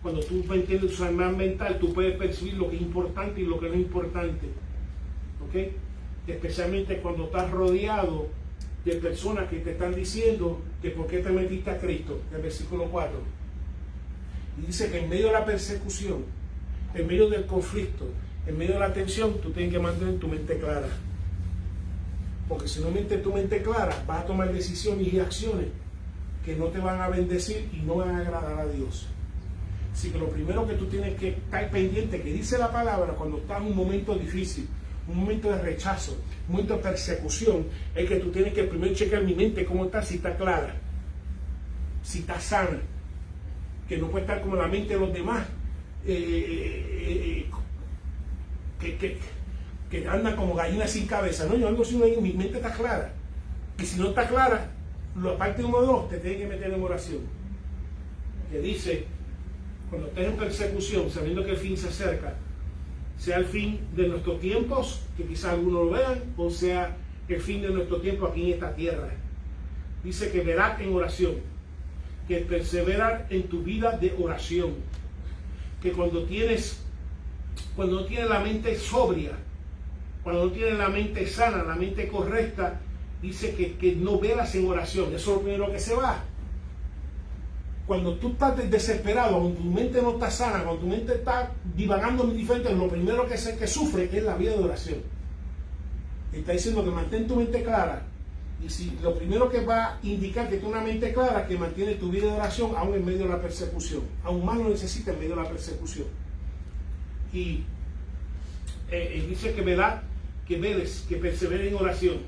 Cuando tú mantienes tu sanidad mental, tú puedes percibir lo que es importante y lo que no es importante, ¿okay? Especialmente cuando estás rodeado de personas que te están diciendo que por qué te metiste a Cristo, el versículo 4. Y dice que en medio de la persecución, en medio del conflicto, en medio de la tensión, tú tienes que mantener tu mente clara. Porque si no mantienes tu mente clara, vas a tomar decisiones y acciones que no te van a bendecir y no van a agradar a Dios. Así que lo primero que tú tienes que estar pendiente, que dice la palabra, cuando estás en un momento difícil, un momento de rechazo, un momento de persecución, es que tú tienes que primero checar mi mente cómo está, si está clara, si está sana, que no puede estar como la mente de los demás, que andan como gallinas sin cabeza. No, yo ando sin una, mi mente está clara, y si no está clara, la parte número 2 te tiene que meter en oración, que dice, cuando estés en persecución, sabiendo que el fin se acerca, sea el fin de nuestros tiempos, que quizás algunos lo vean, o sea el fin de nuestro tiempo aquí en esta tierra. Dice que verás en oración, que perseverar en tu vida de oración, que cuando no tienes la mente sobria, cuando no tienes la mente sana, la mente correcta, dice que no velas en oración. Eso es lo primero que se va. Cuando tú estás desesperado, cuando tu mente no está sana, cuando tu mente está divagando en diferentes, lo primero que sufre es la vida de oración. Está diciendo que mantén tu mente clara. Y si lo primero que va a indicar que tienes una mente clara, que mantiene tu vida de oración aún en medio de la persecución. Aún más lo necesita en medio de la persecución. Y dice que veles, que persevere en oración.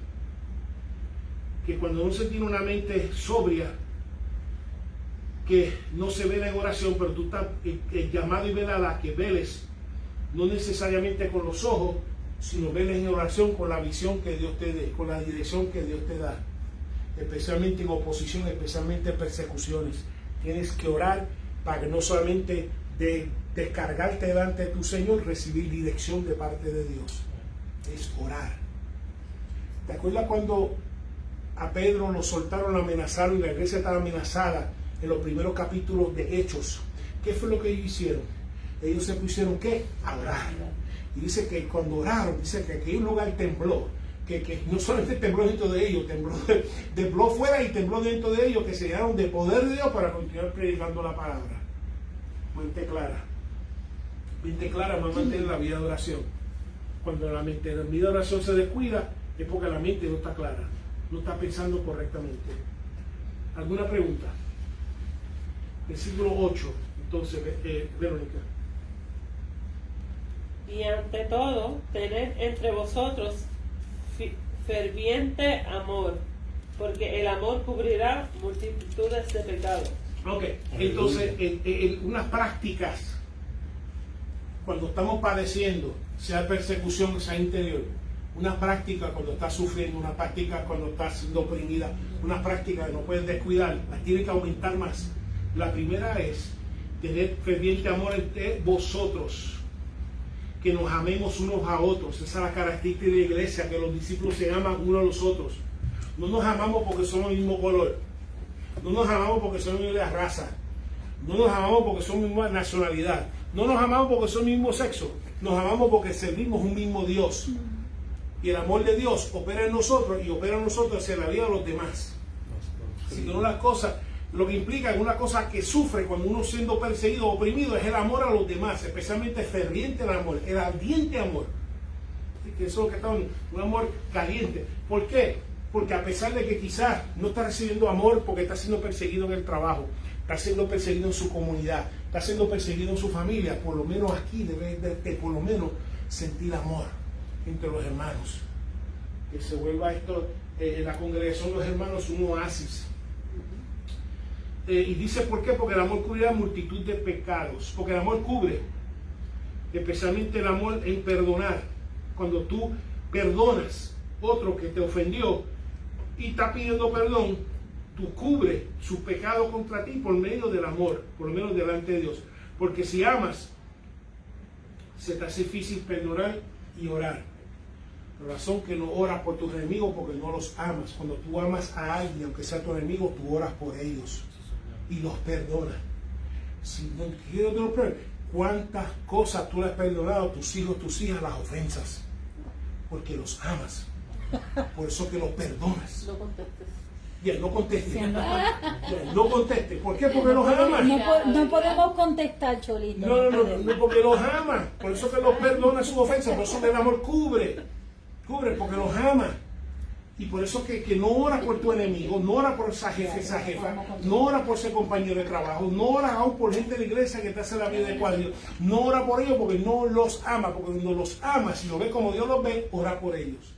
Que cuando uno se tiene una mente sobria, que no se vela en oración, pero tú estás llamado y velada, que veles, no necesariamente con los ojos, sino veles en oración con la visión que Dios te dé, con la dirección que Dios te da, especialmente en oposición, especialmente en persecuciones. Tienes que orar para que no solamente descargarte delante de tu Señor, recibir dirección de parte de Dios. Es orar. ¿Te acuerdas cuando a Pedro lo soltaron, lo amenazaron y la iglesia estaba amenazada en los primeros capítulos de Hechos? ¿Qué fue lo que ellos hicieron? Ellos se pusieron, ¿qué? A orar. Y dice que cuando oraron, dice que aquel lugar tembló, que no solamente tembló dentro de ellos, tembló fuera y tembló dentro de ellos, que se llenaron de poder de Dios para continuar predicando la palabra. Mente clara, más mantener la vida de oración. Cuando la vida de oración se descuida, es porque la mente no está clara, no está pensando correctamente. ¿Alguna pregunta? Versículo 8, entonces, Verónica. Y ante todo, tened entre vosotros ferviente amor, porque el amor cubrirá multitudes de pecados. Ok, entonces, unas prácticas, cuando estamos padeciendo, sea persecución, sea interior, una práctica cuando estás sufriendo, una práctica cuando estás siendo oprimida, una práctica que no puedes descuidar, las tienes que aumentar más. La primera es tener ferviente amor entre vosotros, que nos amemos unos a otros. Esa es la característica de la iglesia, que los discípulos se aman unos a los otros. No nos amamos porque somos del mismo color, no nos amamos porque somos de la raza, no nos amamos porque somos de la misma nacionalidad, no nos amamos porque somos del mismo sexo, nos amamos porque servimos un mismo Dios. Y el amor de Dios opera en nosotros y opera en nosotros hacia la vida de los demás. Así que una cosa, lo que implica que una cosa que sufre cuando uno siendo perseguido o oprimido es el amor a los demás, especialmente ferviente el amor, el ardiente amor. Así que eso es lo que está un amor caliente. ¿Por qué? Porque a pesar de que quizás no está recibiendo amor porque está siendo perseguido en el trabajo, está siendo perseguido en su comunidad, está siendo perseguido en su familia, por lo menos aquí debe de por lo menos sentir amor entre los hermanos. Que se vuelva esto, en la congregación de los hermanos, un oasis. Y dice ¿por qué? Porque el amor cubre multitud de pecados. Porque el amor cubre, especialmente el amor en perdonar. Cuando tú perdonas otro que te ofendió y está pidiendo perdón, tú cubres su pecado contra ti por medio del amor, por lo menos delante de Dios. Porque si amas, se te hace difícil perdonar y orar. La razón que no oras por tus enemigos porque no los amas. Cuando tú amas a alguien, aunque sea tu enemigo, tú oras por ellos y los perdonas. Si no quiero te lo perdonar, ¿cuántas cosas tú le has perdonado a tus hijos, tus hijas, las ofensas? Porque los amas. Por eso que los perdonas. No contestes. Bien, no conteste. Sí, Bien, no conteste. ¿Por qué? Porque los amas. No podemos contestar, Cholito. No, porque los ama. Por eso que los perdona sus ofensas. Por eso que el amor cubre porque los ama. Y por eso que no ora por tu enemigo, no ora por esa jefa, no ora por ese compañero de trabajo, no ora aún por gente de la iglesia que te hace la vida de cuadrillo, no ora por ellos porque no los ama, porque cuando los ama, si lo ve como Dios los ve, ora por ellos.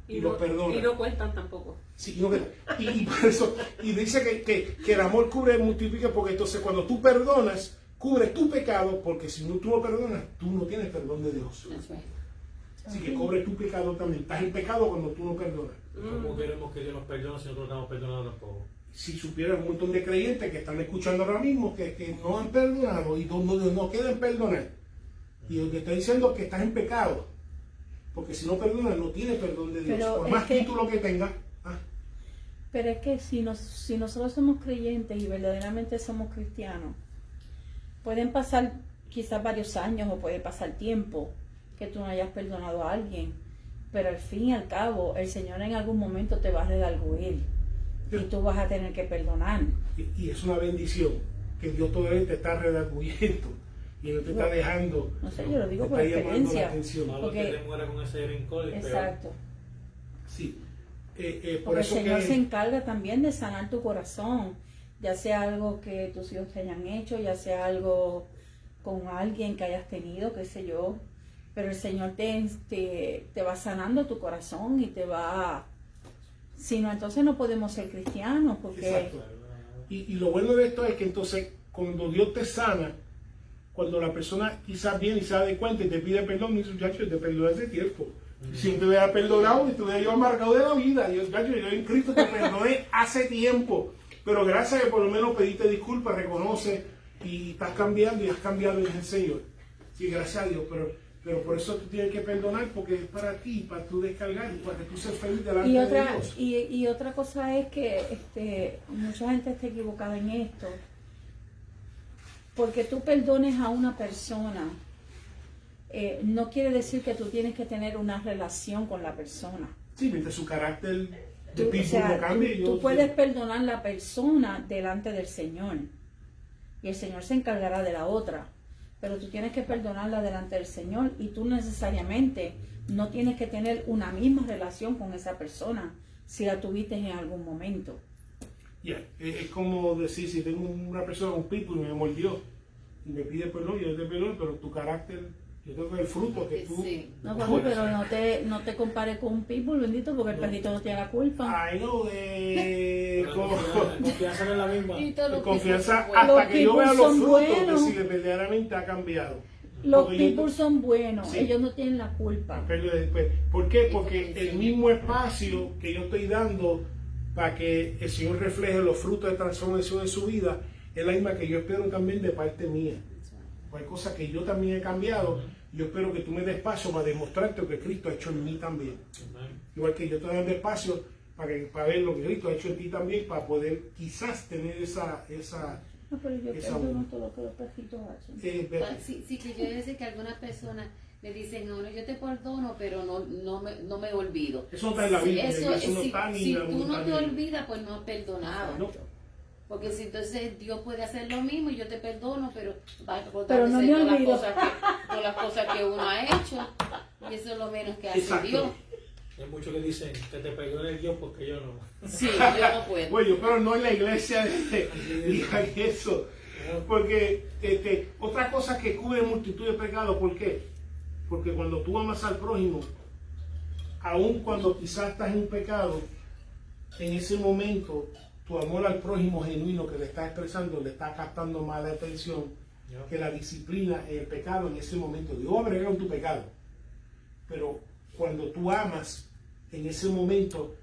Y los perdona. Y no cuentan tampoco. Sí, y por eso, y dice que el amor cubre y multiplica, porque entonces cuando tú perdonas, cubre tu pecado, porque si no tú lo perdonas, tú no tienes perdón de Dios. That's right. Así que cubre tu pecado también. Estás en pecado cuando tú no perdonas. ¿Cómo queremos que Dios nos perdone si nosotros estamos perdonados tampoco? Si supieran un montón de creyentes que están escuchando ahora mismo que no han perdonado y no quieren perdonar. Y lo que está diciendo es que estás en pecado. Porque si no perdonas, no tienes perdón de Dios. Pero Por es más que- título que tengas. Pero es que si nosotros somos creyentes y verdaderamente somos cristianos, pueden pasar quizás varios años o puede pasar tiempo que tú no hayas perdonado a alguien, pero al fin y al cabo el Señor en algún momento te va a redarguir y tú vas a tener que perdonar. Y es una bendición que Dios todavía te está redarguyendo y no te está dejando. No sé, yo lo digo te por está llamando la experiencia. atención. Malo Porque- que te muera con ese rincón y peor. Exacto. Sí. Por Porque el eso Señor que se encarga también de sanar tu corazón, ya sea algo que tus hijos te hayan hecho, ya sea algo con alguien que hayas tenido, qué sé yo, pero el Señor te va sanando tu corazón y te va... Si no, entonces no podemos ser cristianos, porque... Exacto. Y lo bueno de esto es que entonces cuando Dios te sana, cuando la persona quizás viene y se da de cuenta y te pide perdón, dice, muchacho, yo te perdoné hace tiempo. Si te hubiera perdonado y te hubiera yo amargado de la vida, yo en Cristo te perdoné hace tiempo. Pero gracias a que por lo menos pediste disculpas, reconoce y estás cambiando y has cambiado en el Señor. Sí, gracias a Dios, pero por eso tú tienes que perdonar, porque es para ti, para tú descargar y para que tú seas feliz delante de Dios. Y otra cosa es que mucha gente está equivocada en esto. Porque tú perdones a una persona, no quiere decir que tú tienes que tener una relación con la persona. Sí, mientras su carácter de O people sea, no cambie. tú puedes perdonar a la persona delante del Señor. Y el Señor se encargará de la otra. Pero tú tienes que perdonarla delante del Señor y tú necesariamente no tienes que tener una misma relación con esa persona si la tuviste en algún momento. Yeah. Es como decir, si tengo una persona, un pitbull, y me mordió y me pide perdón, yo te perdono, pero tu carácter, yo tengo el fruto que tú... Sí. No, papi, pero no te compares con un pitbull, bendito, porque el perrito no tiene la culpa. Ay, no, Pero la confianza no es la misma. Y todos los confianza pitbulls son hasta Los que yo vea pitbulls los son frutos buenos. de si verdaderamente ha cambiado. Los Porque yo- pitbulls son buenos, Sí. ellos no tienen la culpa. Pero después, ¿por qué? Porque el mismo espacio que yo estoy dando para que el Señor refleje los frutos de transformación en su vida es la misma que yo espero también de parte mía. Hay cosas que yo también he cambiado. Yo espero que tú me des espacio para demostrarte lo que Cristo ha hecho en mí también. Igual que yo te doy espacio para ver lo que Cristo ha hecho en ti también, para poder quizás tener esa No, pero yo esa perdono uno. todo lo que los perritos hacen. Sí, que yo decir que algunas personas me dicen, no, yo te perdono, pero no me olvido. Eso no está en la Biblia, Eso, eso no si está ni si en la tú no voluntad te de Dios. olvidas, pues no has perdonado. No. Porque si entonces Dios puede hacer lo mismo y yo te perdono, pero va a Pero no acordarse me todas las olvido. cosas todas las cosas que uno ha hecho. Y eso es lo menos que hace Exacto. Dios. Hay muchos que dicen que te perdone Dios porque yo no. Sí, yo no puedo. Bueno, pero no en la iglesia digan eso. Porque otra cosa que cubre multitud de pecados, ¿por qué? Porque cuando tú amas al prójimo, aun cuando quizás estás en un pecado, en ese momento tu amor al prójimo genuino que le estás expresando le está captando más la atención que la disciplina en el pecado en ese momento. Dios va a bregar con tu pecado, pero cuando tú amas en ese momento,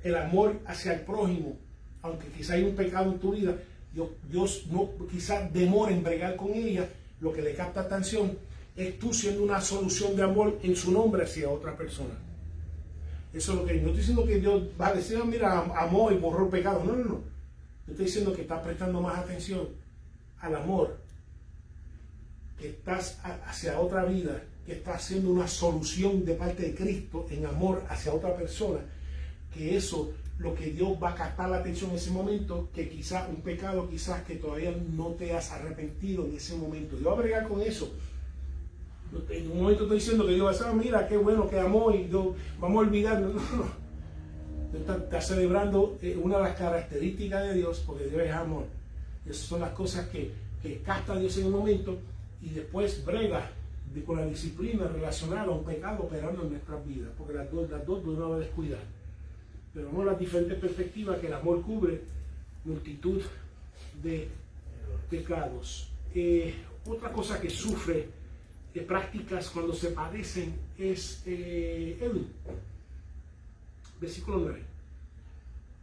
el amor hacia el prójimo, aunque quizá hay un pecado en tu vida, Dios no quizás demora en bregar con ella, lo que le capta atención es tú siendo una solución de amor en su nombre hacia otra persona. Eso es lo que no estoy diciendo que Dios va a decir, mira, amó y borró el pecado. No. Yo estoy diciendo que estás prestando más atención al amor, que estás hacia otra vida, que estás haciendo una solución de parte de Cristo en amor hacia otra persona, que eso lo que Dios va a captar la atención en ese momento, que quizás un pecado quizás que todavía no te has arrepentido en ese momento. Dios va a bregar con eso. En un momento estoy diciendo que Dios va a decir, mira qué bueno que amó y Dios, vamos a olvidarlo. No. Está celebrando una de las características de Dios, porque Dios es amor. Esas son las cosas que capta Dios en un momento y después brega con la disciplina relacionada a un pecado operando en nuestras vidas, porque las dos no van a descuidar. Pero no las diferentes perspectivas que el amor cubre multitud de pecados. Otra cosa que sufre de prácticas cuando se padecen es el versículo 9.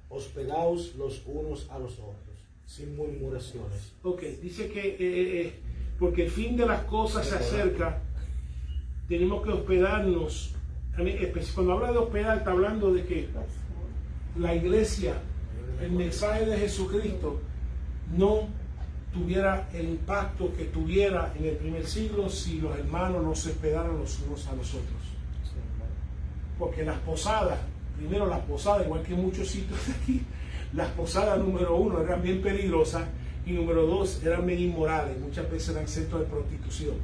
Hospedaos los unos a los otros, sin murmuraciones. Ok, dice que porque el fin de las cosas se acerca, tenemos que hospedarnos. Cuando habla de hospedar, está hablando de que la iglesia, el mensaje de Jesucristo, no tuviera el impacto que tuviera en el primer siglo si los hermanos no se hospedaran los unos a los otros. Porque las posadas, primero las posadas, igual que en muchos sitios de aquí, las posadas número 1 eran bien peligrosas y número 2 eran bien inmorales, muchas veces eran centros de prostitución.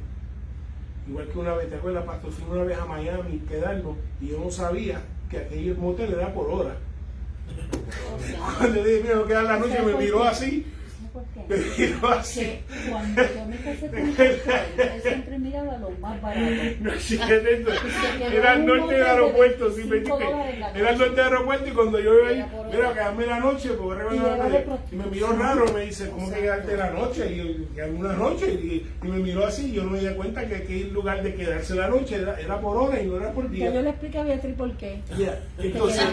Igual que una vez, ¿te acuerdas, pastor? Fui una vez a Miami quedarnos y yo no sabía que aquel motel era por hora. Cuando le dije, mira, quedar la noche, me miró así. Me miró así. Que cuando yo me casé con el pastor, él siempre miraba lo más barato. No, sí, era el norte del aeropuerto, sí, me dije, era el norte del aeropuerto y cuando yo iba ahí, mira, quedarme la noche, porque y me miró raro, me dice, ¿cómo que quedarte la noche? Y yo, quedarme una noche, y me miró así, y yo no me di cuenta que aquel lugar de quedarse la noche era por hora y no era por día. Yo le expliqué a Beatriz por qué. Yeah. Entonces,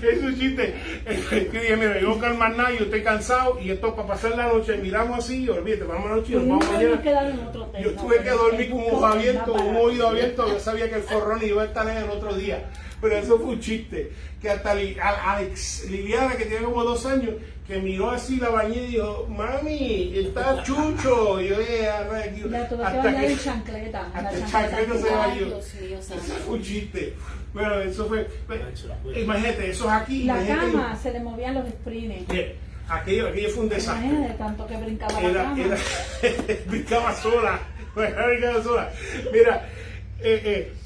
es un chiste. Que dije, mira, yo no más nada, yo estoy cansado y esto para pasar la noche, miramos así y olvídate, vamos a la noche y nos vamos mañana. Yo tuve que dormir con un ojo abierto, un oído abierto, yo sabía que el forrón iba a estar en el otro día. Pero eso fue un chiste. Que hasta Alex Liliana, que tiene como 2 años, que miró así la bañera y dijo, mami, está chucho. Y yo hasta que chancleta. hasta el chancleta se bañó. Dios mío, Eso santo. fue un chiste. Bueno, eso fue. Imagínate, eso es aquí. La imagínate, cama se le movían los springs. aquello fue un desastre. Imagínate tanto que brincaba la cama. Brincaba sola. Brincaba sola. Mira,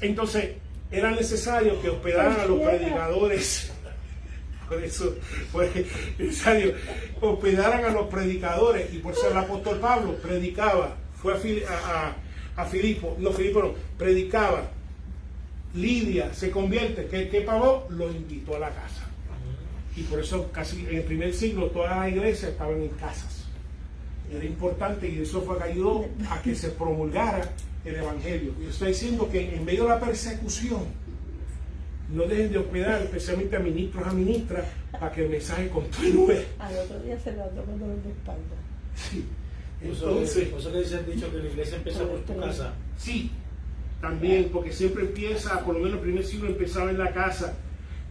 entonces era necesario que hospedaran a los predicadores. Por eso fue necesario hospedaran a los predicadores. Y por eso el apóstol Pablo predicaba. Fue a Filipo. No, predicaba. Lidia se convierte. ¿Qué pagó? Lo invitó a la casa. Y por eso casi en el primer siglo todas las iglesias estaban en casas. Era importante y eso fue que ayudó a que se promulgara el evangelio. Y estoy diciendo que en medio de la persecución no dejen de hospedar, especialmente a ministros, a ministras, para que el mensaje continúe. Al otro día se levantó con dolor de espalda. Sí. Entonces, Entonces, por eso que dicen dicho que la iglesia empieza por tu casa. sí, también, porque siempre empieza, por lo menos el primer siglo empezaba en la casa,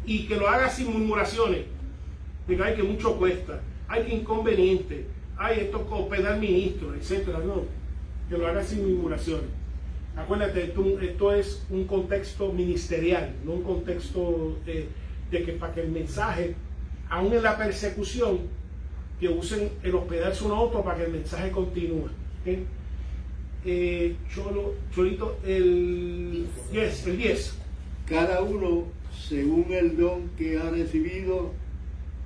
y que lo haga sin murmuraciones. Diga, ay, que mucho cuesta, ay, que inconveniente, ay, esto hospedar ministros, etcétera. No, que lo haga sin murmuraciones. Acuérdate, esto es un contexto ministerial, no un contexto de que para que el mensaje, aún en la persecución, que usen el hospedarse uno a otro para que el mensaje continúe. ¿Okay? Cholito, el 10. Cada uno, según el don que ha recibido,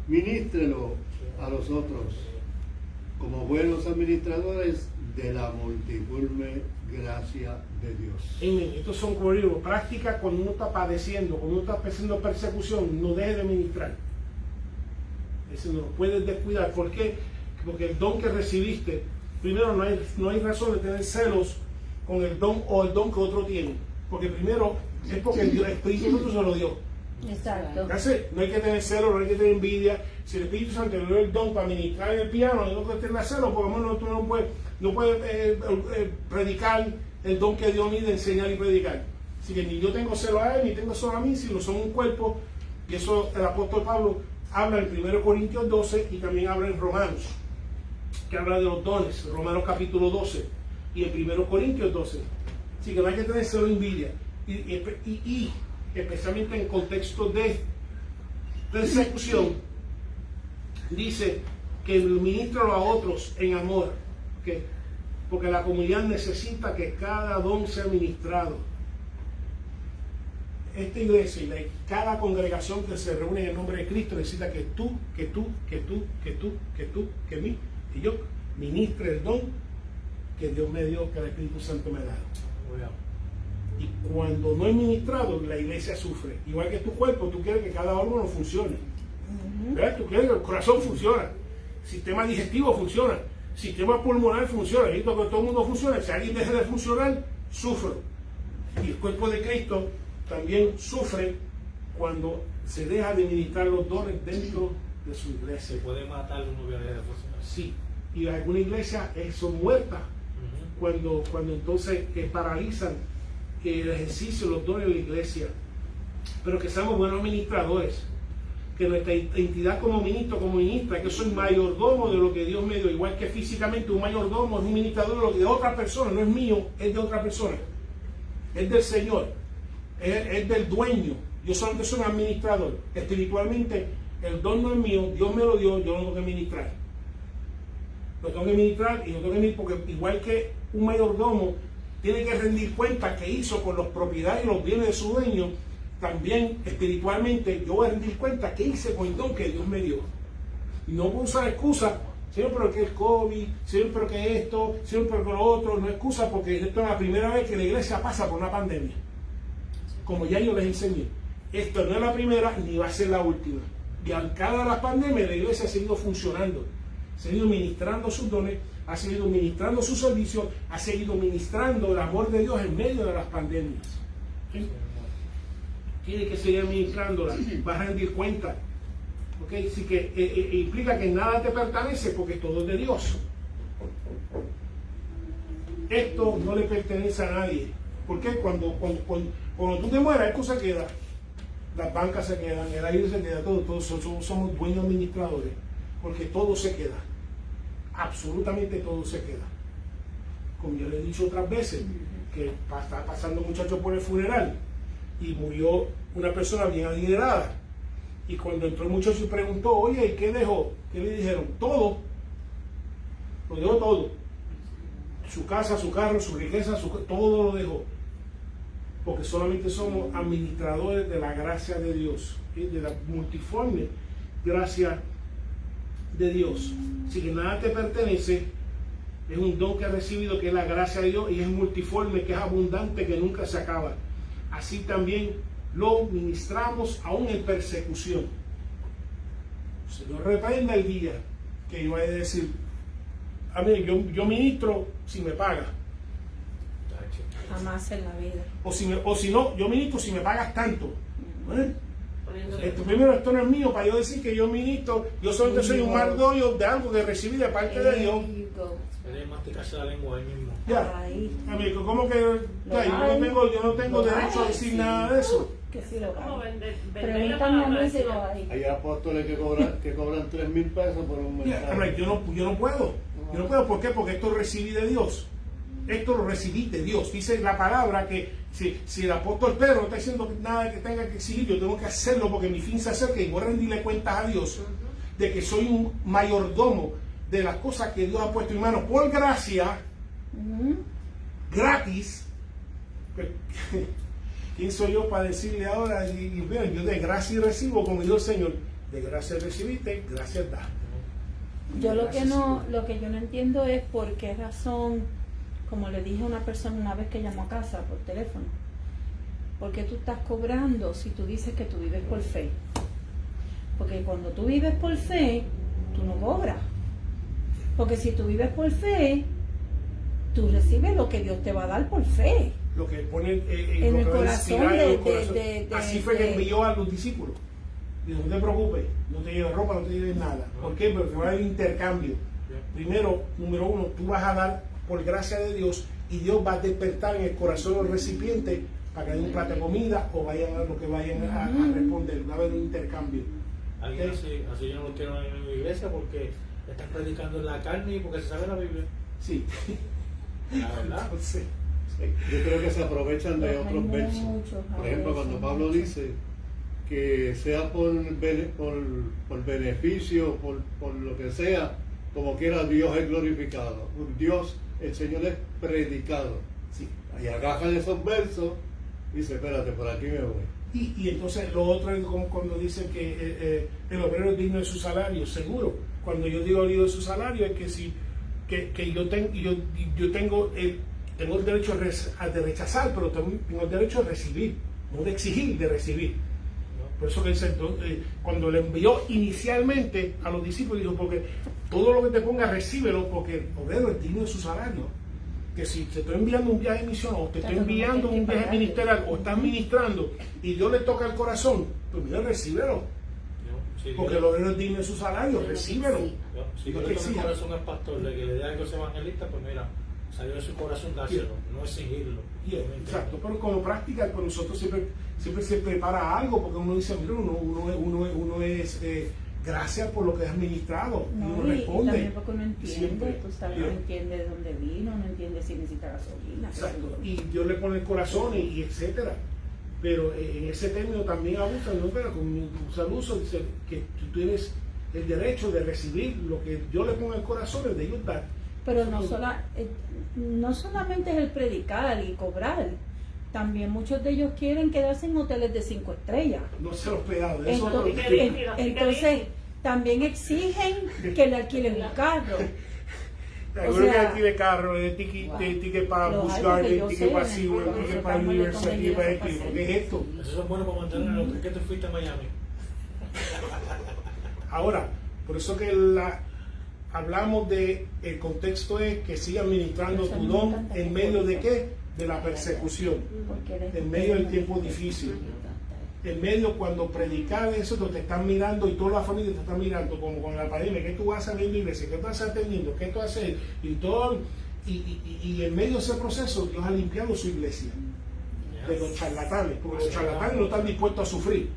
ministrelo a los otros, como buenos administradores de la multiforme gracia de Dios. Amén. Estos son, como digo, prácticas cuando uno está padeciendo, cuando uno está padeciendo persecución, no deje de ministrar. Eso no lo puedes descuidar. ¿Por qué? Porque el don que recibiste, primero no hay razón de tener celos con el don o el don que otro tiene. Porque primero es porque el Espíritu Santo se lo dio. Exacto. No hay que tener celos, no hay que tener envidia. Si el Espíritu Santo le dio el don para ministrar en el piano, no hay que tener celos, por lo menos tú no puedes predicar el don que Dios mide, enseñar y predicar. Así que ni yo tengo celo a él, ni tengo celo a mí, sino son un cuerpo. Y eso el apóstol Pablo habla en 1 Corintios 12 y también habla en Romanos, que habla de los dones, Romanos capítulo 12 y en 1 Corintios 12. Así que no hay que tener celo e envidia. Y especialmente en contexto de persecución, dice que ministro a otros en amor, ¿okay? Porque la comunidad necesita que cada don sea ministrado. Esta iglesia y cada congregación que se reúne en el nombre de Cristo necesita que tú, que mí y yo ministre el don que Dios me dio, que el Espíritu Santo me ha dado. Y cuando no es ministrado, la iglesia sufre. Igual que tu cuerpo, tú quieres que cada órgano funcione. ¿Verdad? Tú quieres que el corazón funcione, sistema digestivo funciona, sistema pulmonar funciona. Necesito que todo el mundo funcione. Si alguien deja de funcionar, sufro. Y el cuerpo de Cristo también sufre cuando se deja de ministrar los dones dentro de su iglesia. Se puede matar uno que deje de funcionar. Sí, y alguna iglesia son muertas cuando entonces paralizan el ejercicio de los dones de la iglesia. Pero que seamos buenos administradores, que nuestra identidad como ministro, como ministra, que soy mayordomo de lo que Dios me dio, igual que físicamente un mayordomo es un ministrador de lo que de otra persona, no es mío, es de otra persona, es del Señor, es del dueño. Yo solamente soy un administrador. Espiritualmente el don no es mío, Dios me lo dio, yo lo tengo que ministrar. Lo tengo que ministrar y lo tengo que ministrar porque igual que un mayordomo tiene que rendir cuenta que hizo con las propiedades y los bienes de su dueño, también espiritualmente yo voy a rendir cuenta que hice con el don que Dios me dio. Y no puedo usar excusas, Señor, pero que el COVID, Señor, pero que esto, Señor, pero que lo otro, no excusa porque esto es la primera vez que la iglesia pasa por una pandemia. Como ya yo les enseñé, esto no es la primera ni va a ser la última. Y a cada de las pandemias la iglesia ha seguido funcionando, ha seguido ministrando sus dones, ha seguido ministrando su servicio, ha seguido ministrando el amor de Dios en medio de las pandemias. ¿Sí? Tiene que seguir ministrándola, vas a rendir cuenta. ¿Okay? Así que implica que nada te pertenece porque todo es de Dios. Esto no le pertenece a nadie. Porque cuando tú te mueras, esto se queda. Las bancas se quedan, el aire se queda, todos somos buenos administradores. Porque todo se queda. Absolutamente todo se queda. Como yo le he dicho otras veces, que está pasando muchachos por el funeral y murió una persona bien adinerada. Y cuando entró el muchacho y preguntó, oye, ¿y qué dejó? ¿Qué le dijeron? Todo. Lo dejó todo. Su casa, su carro, su riqueza, todo lo dejó. Porque solamente somos administradores de la gracia de Dios, ¿sí? De la multiforme gracia de Dios. Así que nada te pertenece, es un don que has recibido, que es la gracia de Dios, y es multiforme, que es abundante, que nunca se acaba. Así también lo ministramos aún en persecución. Se nos reprenda el día que yo vaya a decir, a mí, yo ministro si me paga. Jamás en la vida. O si no, yo ministro si me pagas tanto. Primero, esto no es mío para yo decir que yo ministro, yo solamente soy un mardoyo de algo que recibí de parte de Dios. Puede masticarse la lengua ahí mismo. Ya, amigo, ¿cómo que yo no tengo derecho a decir nada de eso? Que sí lo ¿Cómo hay. vender la Pregúntame a palabra mí de si lo Dios? hay. Hay apóstoles que cobran 3,000 pesos por un mensaje. Yo no puedo. Yo no puedo, ¿por qué? Porque esto lo recibí de Dios. Esto lo recibí de Dios. Dice la palabra que si el apóstol Pedro no está diciendo nada que tenga que exigir, yo tengo que hacerlo porque mi fin se acerca y voy a rendirle cuentas a Dios de que soy un mayordomo de las cosas que Dios ha puesto en manos por gracia. gratis, pues, ¿quién soy yo para decirle ahora? Y vean, yo de gracia recibo, como dijo el Señor, de gracia recibiste, gracias da. Yo lo que yo no entiendo es por qué razón, como le dije a una persona una vez que llamó a casa por teléfono, ¿por qué tú estás cobrando si tú dices que tú vives por fe? Porque cuando tú vives por fe, tú no cobras. Porque si tú vives por fe, tú recibes lo que Dios te va a dar por fe. Lo que pone En el corazón así fue que envió a los discípulos. Dijo, no te preocupes, no te lleves ropa, no te lleves nada. ¿Por qué? Porque va a haber intercambio. Primero, número uno, tú vas a dar por gracia de Dios y Dios va a despertar en el corazón del recipiente para que haya un plato de comida o vayan a lo que vayan a responder. Va a haber un intercambio. Alguien así yo no lo quiero en mi iglesia porque están predicando en la carne y porque se sabe la Biblia. Sí. La verdad. Sí. Yo creo que se aprovechan de Hay otros versos. muchos, Por ejemplo, cuando Pablo dice que sea por beneficio, por lo que sea, como quiera Dios es glorificado. Dios, el Señor es predicado. Sí. Y agajan esos versos y dice, espérate, por aquí me voy. Y entonces lo otro es como cuando dicen que el obrero es digno de su salario, seguro. Cuando yo digo digno de su salario es que si que yo tengo el derecho de rechazar, pero tengo el derecho de recibir, no de exigir, de recibir. Por eso que dice, cuando le envió inicialmente a los discípulos, dijo, porque todo lo que te ponga, recíbelo, porque el obrero es digno de su salario. Que si te estoy enviando un viaje de misión, o te estoy enviando un viaje ministerial, o estás ministrando, y Dios le toca el corazón, pues mira, recíbelo. Porque el obrero es digno de su salario, recíbelo. Si Dios le toca el corazón al pastor de que le dé algo a ese evangelista, pues mira, salió de su corazón dárselo, no exigirlo. Exacto, pero como práctica, pues nosotros siempre se prepara algo, porque uno dice, mira, uno es gracias por lo que has administrado, No, y uno responde. y también porque uno entiende, Siempre. tú sabes, no entiende de dónde vino, no entiende si necesita gasolina. Exacto, y Dios le pone el corazón y etcétera. Pero en ese término también abusan, ¿no? Pero con un abuso dice que tú tienes el derecho de recibir lo que Dios le pone el corazón, es de ellos dar. Pero no solamente es el predicar y cobrar, también muchos de ellos quieren quedarse en hoteles de 5 estrellas. No se los pegados, eso es Entonces, otro entonces también exigen que le alquilen un carro. Seguro que tiene carro, de ticket para buscar, de ticket para Sigo, de ticket para Universal, de ticket para X. ¿Qué es esto? Esos son buenos para mantener el hotel que tú fuiste a Miami. Ahora, por eso que hablamos de, el contexto es que siga administrando tu don en medio de qué? De la persecución, en medio del tiempo difícil. En medio cuando predicar eso, te están mirando y toda la familia te está mirando, como con la pandemia, ¿qué tú vas a hacer en la iglesia? ¿Qué tú vas a estar teniendo? ¿Qué tú vas a hacer? Y todo, y en medio de ese proceso, Dios ha limpiado su iglesia de los charlatanes, porque los charlatanes no están dispuestos a sufrir,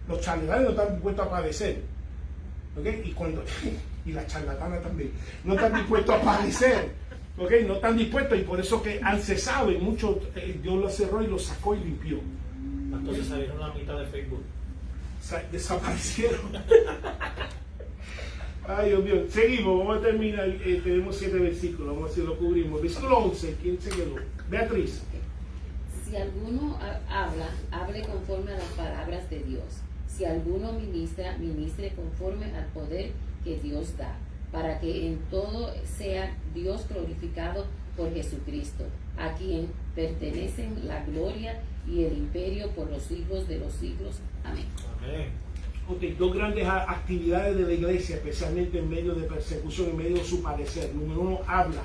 los charlatanes no están dispuestos a padecer, ¿okay? Y las charlatanas también, no están dispuestos a padecer, ¿okay? No están dispuestos, y por eso que han cesado, y muchos Dios los cerró y los sacó y limpió. Entonces salieron a la mitad de Facebook. Desaparecieron. Ay, Dios mío. Seguimos, vamos a terminar. Tenemos 7 versículos, vamos a ver si lo cubrimos. Versículo 11, ¿quién se quedó? Beatriz. Si alguno hable conforme a las palabras de Dios. Si alguno ministre conforme al poder que Dios da, para que en todo sea Dios glorificado por Jesucristo, a quien pertenecen la gloria y el imperio por los siglos de los siglos. Amén. Amén. Okay, 2 grandes actividades de la iglesia, especialmente en medio de persecución, en medio de su padecer. Número 1, habla.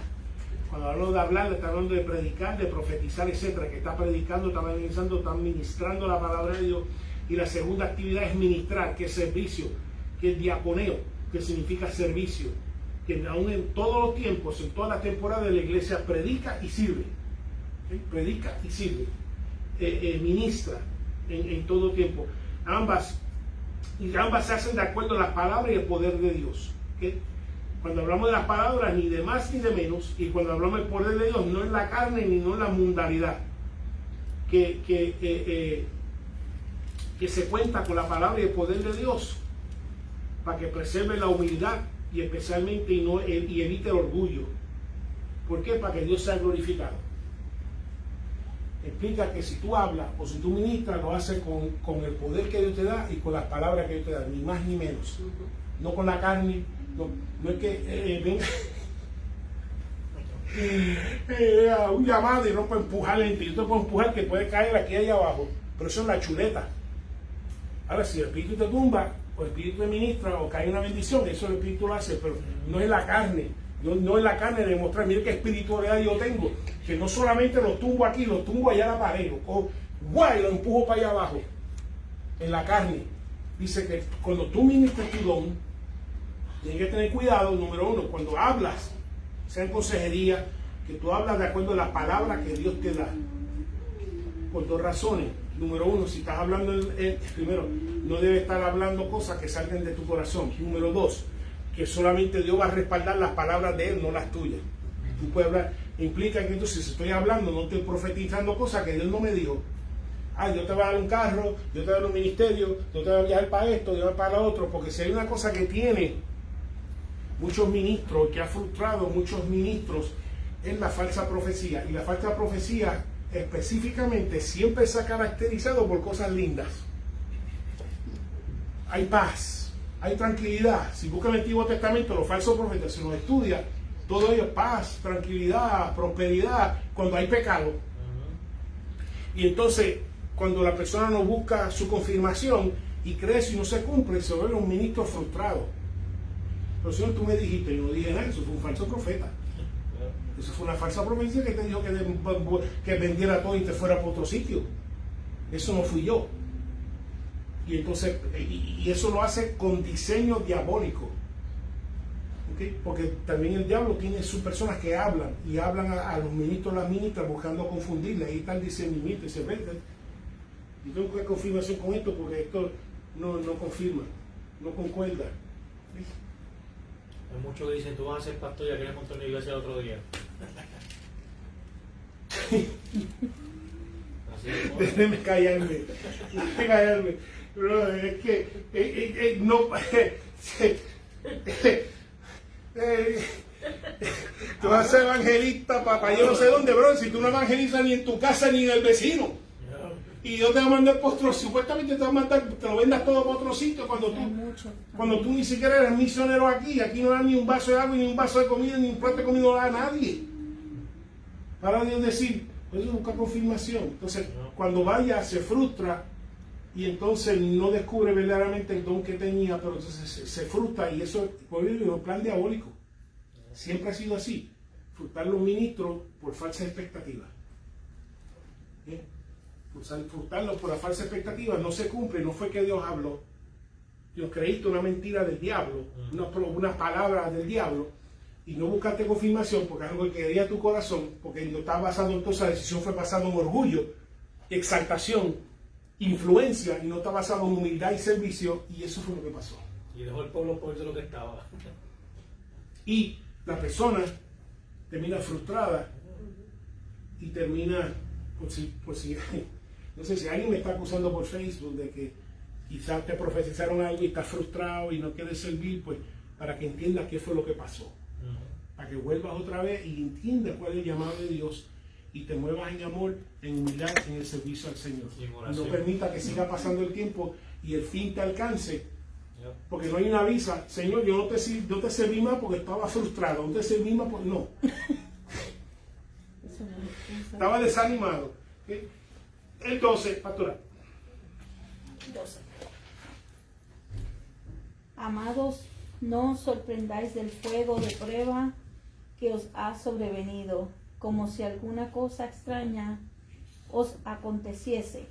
Cuando hablamos de hablar, está hablando de predicar, de profetizar, etcétera, que está predicando, está ministrando la palabra de Dios. Y la segunda actividad es ministrar, que es servicio, que es diaconeo, que significa servicio. Que aún en todos los tiempos, en toda la temporada de la iglesia, predica y sirve. ¿Okay? Predica y sirve. Ministra en todo tiempo. Ambas se hacen de acuerdo a las palabras y el poder de Dios. ¿Okay? Cuando hablamos de las palabras, ni de más ni de menos, y cuando hablamos del poder de Dios, no es la carne ni no es la mundanidad. Que se cuenta con la palabra y el poder de Dios para que preserve la humildad y especialmente y evite el orgullo. ¿Por qué? Para que Dios sea glorificado. Implica que si tú hablas o si tú ministras, lo haces con el poder que Dios te da y con las palabras que Dios te da, ni más ni menos. No con la carne, no es que venga un llamado y no puedo empujarle en ti. Yo te puedo empujar que puede caer aquí allá abajo, pero eso es la chuleta. Ahora, si el Espíritu te tumba, o el Espíritu te ministra, o cae una bendición, eso el Espíritu lo hace, pero no es la carne. No es la carne de demostrar, mire qué espiritualidad yo tengo, que no solamente lo tumbo aquí, lo tumbo allá a la pared, guay, lo empujo para allá abajo, en la carne. Dice que cuando tú ministras tu don, tienes que tener cuidado, número uno, cuando hablas, sea en consejería, que tú hablas de acuerdo a la palabra que Dios te da. Por dos razones. Número uno, si estás hablando, primero, no debes estar hablando cosas que salgan de tu corazón. Número dos, que solamente Dios va a respaldar las palabras de Él, no las tuyas. Tú puedes hablar, implica que entonces si estoy hablando, no estoy profetizando cosas que Dios no me dijo. Dios te va a dar un carro, Dios te va a dar un ministerio, Dios te va a viajar para esto, Dios va para lo otro, porque si hay una cosa que tiene muchos ministros, que ha frustrado muchos ministros, es la falsa profecía. Y la falsa profecía específicamente siempre se ha caracterizado por cosas lindas. Hay paz, hay tranquilidad. Si busca el Antiguo Testamento, los falsos profetas, si los estudia, todo ello es paz, tranquilidad, prosperidad, cuando hay pecado. Y entonces, cuando la persona no busca su confirmación y crece y no se cumple, se vuelve un ministro frustrado. Pero Señor, tú me dijiste, y no dije nada, eso fue un falso profeta. Eso fue una falsa profecía que te dijo que vendiera todo y te fuera para otro sitio. Eso no fui yo. Y entonces, y eso lo hace con diseño diabólico. ¿Okay? Porque también el diablo tiene sus personas que hablan y hablan a los ministros, las ministras, buscando confundirle. Ahí está el discernimiento. Y dice, vete, y tengo que confirmación con esto porque esto no confirma, no concuerda. ¿Sí? Hay muchos que dicen, tú vas a ser pastor y ya quieres montar una iglesia el otro día. Así es. Déjeme callarme. Pero es que no. Tú vas a ser evangelista para yo no sé dónde, bro. Si tú no evangelizas ni en tu casa ni en el vecino. Y Dios te va a mandar por otro, supuestamente te va a mandar, te lo vendas todo por otro sitio cuando tú ni siquiera eres misionero aquí no da ni un vaso de agua, ni un vaso de comida, ni un plato de comida no da a nadie. Para Dios decir, pues busca confirmación. Entonces, cuando vaya, se frustra y entonces no descubre verdaderamente el don que tenía, pero entonces se frustra y eso es un plan diabólico. Siempre ha sido así. Frustrar a los ministros por falsas expectativas. ¿Bien? Frustrarlo por la falsa expectativa, no se cumple, no fue que Dios habló. Dios creíste una mentira del diablo, una palabra del diablo, y no buscaste confirmación porque es algo que quería tu corazón, porque no estaba basado entonces, la decisión fue basada en orgullo, exaltación, influencia, y no está basado en humildad y servicio, y eso fue lo que pasó. Y dejó el pueblo por de lo que estaba. Y la persona termina frustrada y termina, por si no sé si alguien me está acusando por Facebook de que quizás te profetizaron algo y estás frustrado y no quieres servir, pues para que entiendas qué fue lo que pasó. Para que vuelvas otra vez y entiendas cuál es el llamado de Dios y te muevas en amor, en humildad, en el servicio al Señor. Y no permita que siga pasando el tiempo y el fin te alcance. Porque no hay una visa, Señor, yo no te serví más porque estaba frustrado, no te serví más porque no. Estaba desanimado. ¿Okay? El 12, pastora. 12. Amados, no os sorprendáis del fuego de prueba que os ha sobrevenido, como si alguna cosa extraña os aconteciese.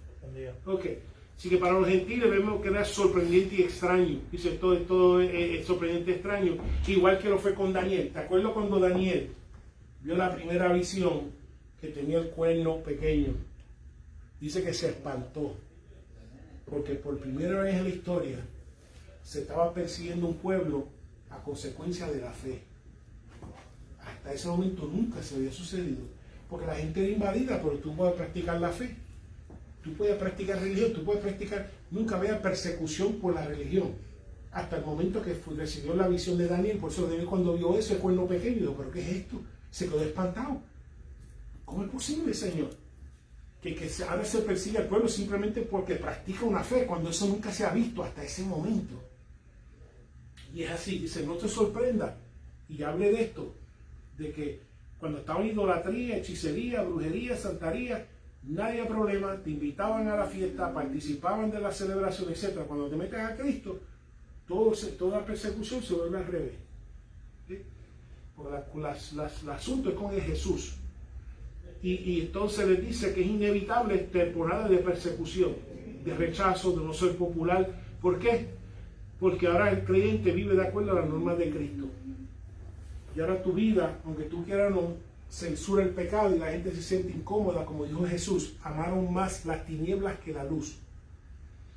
Ok, así que para los gentiles vemos que era sorprendente y extraño. Dice, todo es sorprendente y extraño, igual que lo fue con Daniel. ¿Te acuerdas cuando Daniel vio la primera visión que tenía el cuerno pequeño? Dice que se espantó, porque por primera vez en la historia se estaba persiguiendo un pueblo a consecuencia de la fe. Hasta ese momento nunca se había sucedido, porque la gente era invadida, pero tú puedes practicar la fe, tú puedes practicar religión, tú puedes practicar, nunca había persecución por la religión, hasta el momento que recibió la visión de Daniel. Por eso Daniel, cuando vio eso, el cuerno pequeño, dijo, ¿pero qué es esto? Se quedó espantado. ¿Cómo es posible, Señor? ahora se persigue al pueblo simplemente porque practica una fe, cuando eso nunca se ha visto hasta ese momento. Y es así, dice, no te sorprenda, y hable de esto, de que cuando estaba en idolatría, hechicería, brujería, santería, nadie había problema, te invitaban a la fiesta, participaban de la celebración, etc. Cuando te metes a Cristo, toda persecución se vuelve al revés. ¿Sí? Porque el asunto es con el Jesús. Y entonces les dice que es inevitable temporada de persecución, de rechazo, de no ser popular. ¿Por qué? Porque ahora el creyente vive de acuerdo a las normas de Cristo. Y ahora tu vida, aunque tú quieras no, censura el pecado y la gente se siente incómoda, como dijo Jesús, amaron más las tinieblas que la luz.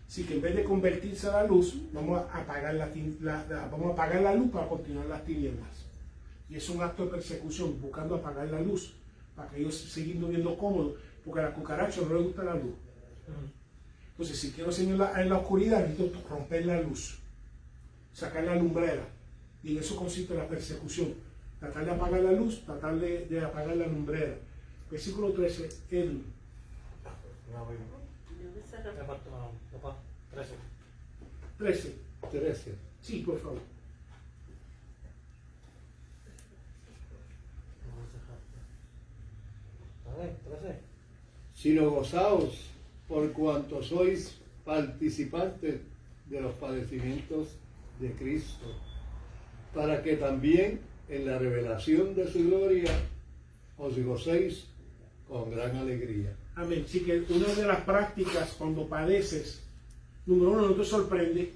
Así que en vez de convertirse a la luz, vamos a apagar la luz para continuar las tinieblas. Y es un acto de persecución, buscando apagar la luz, para que ellos sigan viviendo cómodos, porque a la cucaracha no le gusta la luz. Entonces, si quiero seguir en la oscuridad, necesito romper la luz, sacar la lumbrera. Y en eso consiste la persecución. Tratar de apagar la luz, tratar de apagar la lumbrera. Versículo 13, el 13. Sí, por favor. Sino gozaos por cuanto sois participantes de los padecimientos de Cristo, para que también en la revelación de su gloria os gocéis con gran alegría. Amén. Así que una de las prácticas cuando padeces, número uno, no te sorprende,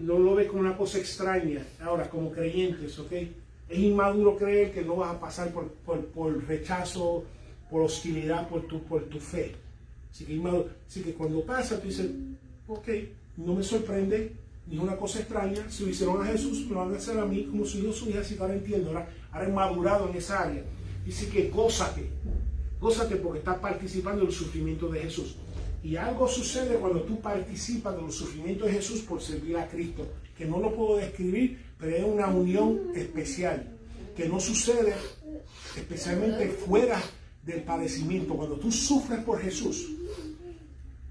no lo ves como una cosa extraña. Ahora, como creyentes, ¿ok? Es inmaduro creer que no vas a pasar por rechazo, por hostilidad, por tu fe. Así que cuando pasa, tú dices, ok, no me sorprende, ni una cosa extraña. Si lo hicieron a Jesús, me lo van a hacer a mí como su hijo, su hija, así que ahora entiendo, ahora he madurado en esa área. Dice que gózate porque estás participando del sufrimiento de Jesús. Y algo sucede cuando tú participas de los sufrimientos de Jesús por servir a Cristo, que no lo puedo describir, pero es una unión especial, que no sucede especialmente fuera del padecimiento. Cuando tú sufres por Jesús,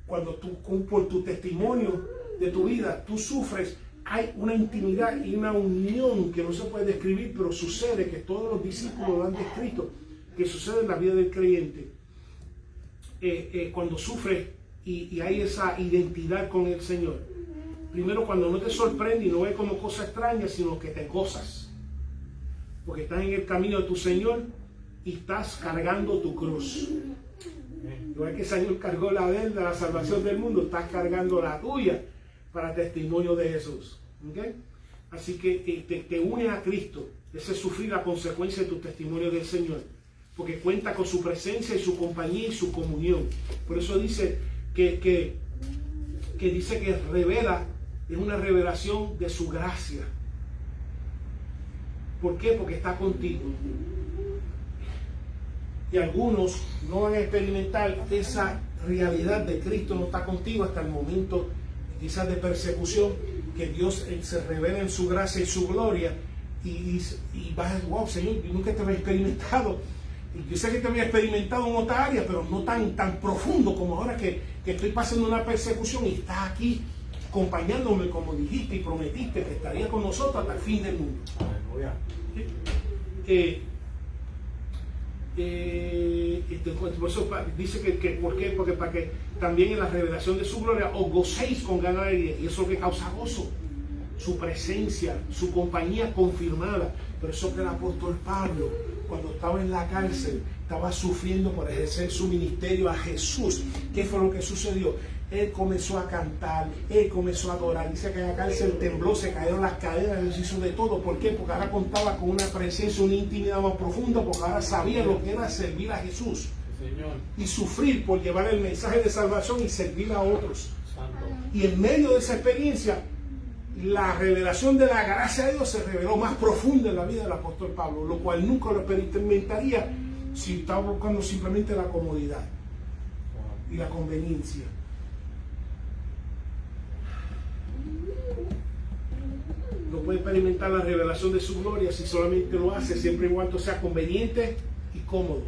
cuando tú, por tu testimonio de tu vida, tú sufres, hay una intimidad y una unión que no se puede describir, pero sucede, que todos los discípulos lo han descrito, que sucede en la vida del creyente. Cuando sufres y hay esa identidad con el Señor. Primero, cuando no te sorprende y no ves como cosa extraña, sino que te gozas. Porque estás en el camino de tu Señor y estás cargando tu cruz. Igual que el Señor cargó la de él, de la salvación del mundo, estás cargando la tuya para testimonio de Jesús. ¿Okay? Así que te une a Cristo. Ese es sufrir la consecuencia de tu testimonio del Señor. Porque cuenta con su presencia y su compañía y su comunión. Por eso dice que revela, es una revelación de su gracia. ¿Por qué? Porque está contigo. Y algunos no van a experimentar esa realidad de Cristo no está contigo hasta el momento quizás de persecución, que Dios se revela en su gracia y su gloria y vas a decir, wow, Señor, yo nunca te había experimentado. Yo sé que te había experimentado en otra área, pero no tan profundo como ahora que estoy pasando una persecución y estás aquí acompañándome como dijiste y prometiste que estaría con nosotros hasta el fin del mundo. Por eso dice que ¿por qué? Porque para que también en la revelación de su gloria os gocéis con gran alegría, y eso es lo que causa gozo, su presencia, su compañía confirmada. Por eso que el apóstol Pablo, cuando estaba en la cárcel, estaba sufriendo por ejercer su ministerio a Jesús. ¿Qué fue lo que sucedió? Él comenzó a cantar, él comenzó a adorar. Dice que en la cárcel tembló, se cayeron las cadenas, él hizo de todo. ¿Por qué? Porque ahora contaba con una presencia, una intimidad más profunda, porque ahora sabía lo que era servir a Jesús. Señor. Y sufrir por llevar el mensaje de salvación y servir a otros. Santo. Y en medio de esa experiencia, la revelación de la gracia de Dios se reveló más profunda en la vida del apóstol Pablo, lo cual nunca lo experimentaría si estaba buscando simplemente la comodidad y la conveniencia. No puede experimentar la revelación de su gloria si solamente lo hace siempre y cuando sea conveniente y cómodo.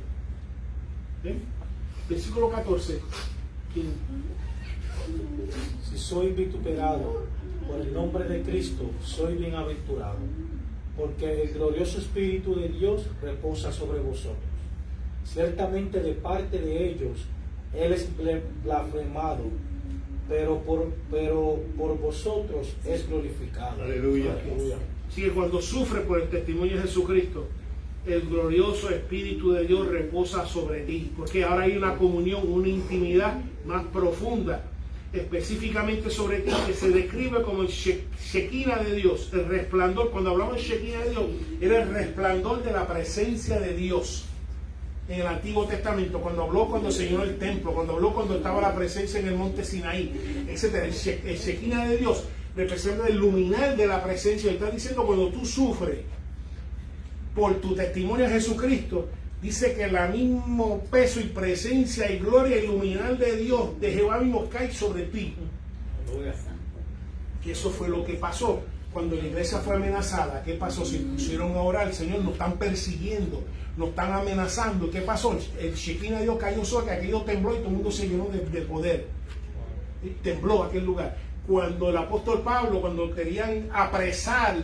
¿Sí? Versículo 14. Si soy vituperado por el nombre de Cristo, soy bienaventurado, porque el glorioso Espíritu de Dios reposa sobre vosotros. Ciertamente de parte de ellos Él es blasfemado, pero por vosotros es glorificado. Aleluya. Así que cuando sufre por el testimonio de Jesucristo, el glorioso Espíritu de Dios reposa sobre ti, porque ahora hay una comunión, una intimidad más profunda, específicamente sobre ti, que se describe como el Shekinah de Dios, el resplandor. Cuando hablamos de Shekinah de Dios, era el resplandor de la presencia de Dios. En el Antiguo Testamento, cuando habló cuando se llenó el templo, cuando habló cuando estaba la presencia en el monte Sinaí, etc. El Shekinah de Dios representa el luminar de la presencia. Está diciendo, cuando tú sufres por tu testimonio a Jesucristo, dice que el mismo peso y presencia y gloria y luminar de Dios, de Jehová mismo, cae sobre ti. Que eso fue lo que pasó cuando la iglesia fue amenazada. ¿Qué pasó? Se pusieron a orar, Señor, nos están persiguiendo, nos están amenazando. ¿Qué pasó? El Shekinah de Dios cayó sobre, aquello tembló y todo el mundo se llenó de poder. Tembló aquel lugar. Cuando el apóstol Pablo, cuando querían apresar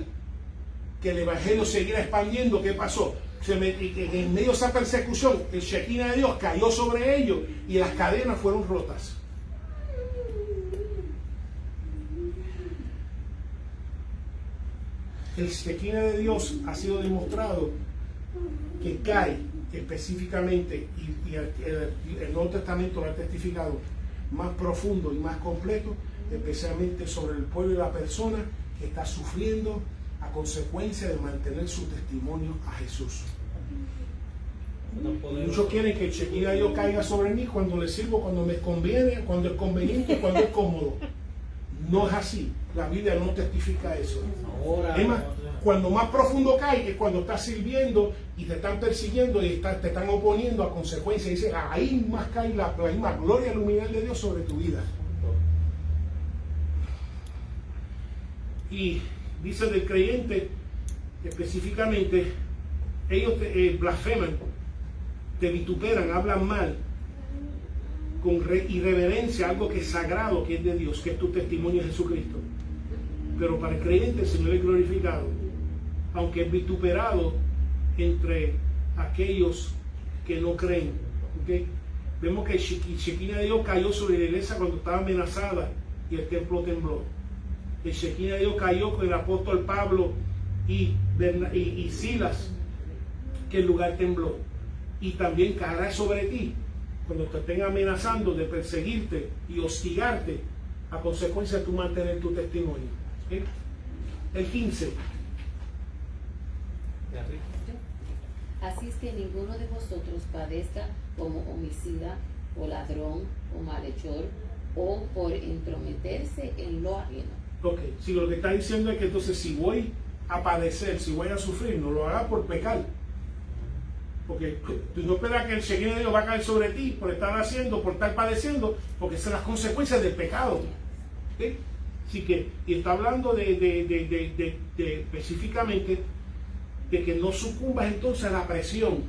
que el evangelio siguiera expandiendo, ¿qué pasó? En medio de esa persecución, el Shekinah de Dios cayó sobre ellos y las cadenas fueron rotas. El Shekinah de Dios ha sido demostrado que cae específicamente, y el Nuevo Testamento lo ha testificado, más profundo y más completo, especialmente sobre el pueblo y la persona que está sufriendo a consecuencia de mantener su testimonio a Jesús. Muchos quieren que el Shekinah de Dios caiga sobre mí cuando les sirvo, cuando me conviene, cuando es conveniente, cuando es cómodo. No es así. La Biblia no testifica eso. Es más, cuando más profundo cae es cuando estás sirviendo y te están persiguiendo y te están oponiendo a consecuencia. Dice, ahí más cae la misma gloria luminal de Dios sobre tu vida. Y dice del creyente, específicamente, ellos te blasfeman, te vituperan, hablan mal, con irreverencia, algo que es sagrado, que es de Dios, que es tu testimonio de Jesucristo. Pero para el creyente el Señor es glorificado, aunque es vituperado entre aquellos que no creen. ¿Okay? Vemos que el Shekinah de Dios cayó sobre la iglesia cuando estaba amenazada y el templo tembló. El Shekinah de Dios cayó con el apóstol Pablo y Silas, que el lugar tembló. Y también caerá sobre ti cuando te estén amenazando de perseguirte y hostigarte a consecuencia de tu mantener tu testimonio. ¿Okay? El 15. Así es que ninguno de vosotros padezca como homicida o ladrón o malhechor o por entrometerse en lo ajeno. Ok, si lo que está diciendo es que entonces si voy a padecer, si voy a sufrir, no lo haga por pecar. Porque tú no esperas que el Shekinah de Dios va a caer sobre ti por estar haciendo, por estar padeciendo, porque son las consecuencias del pecado. ¿Okay? Así que, y está hablando de específicamente de que no sucumbas entonces a la presión.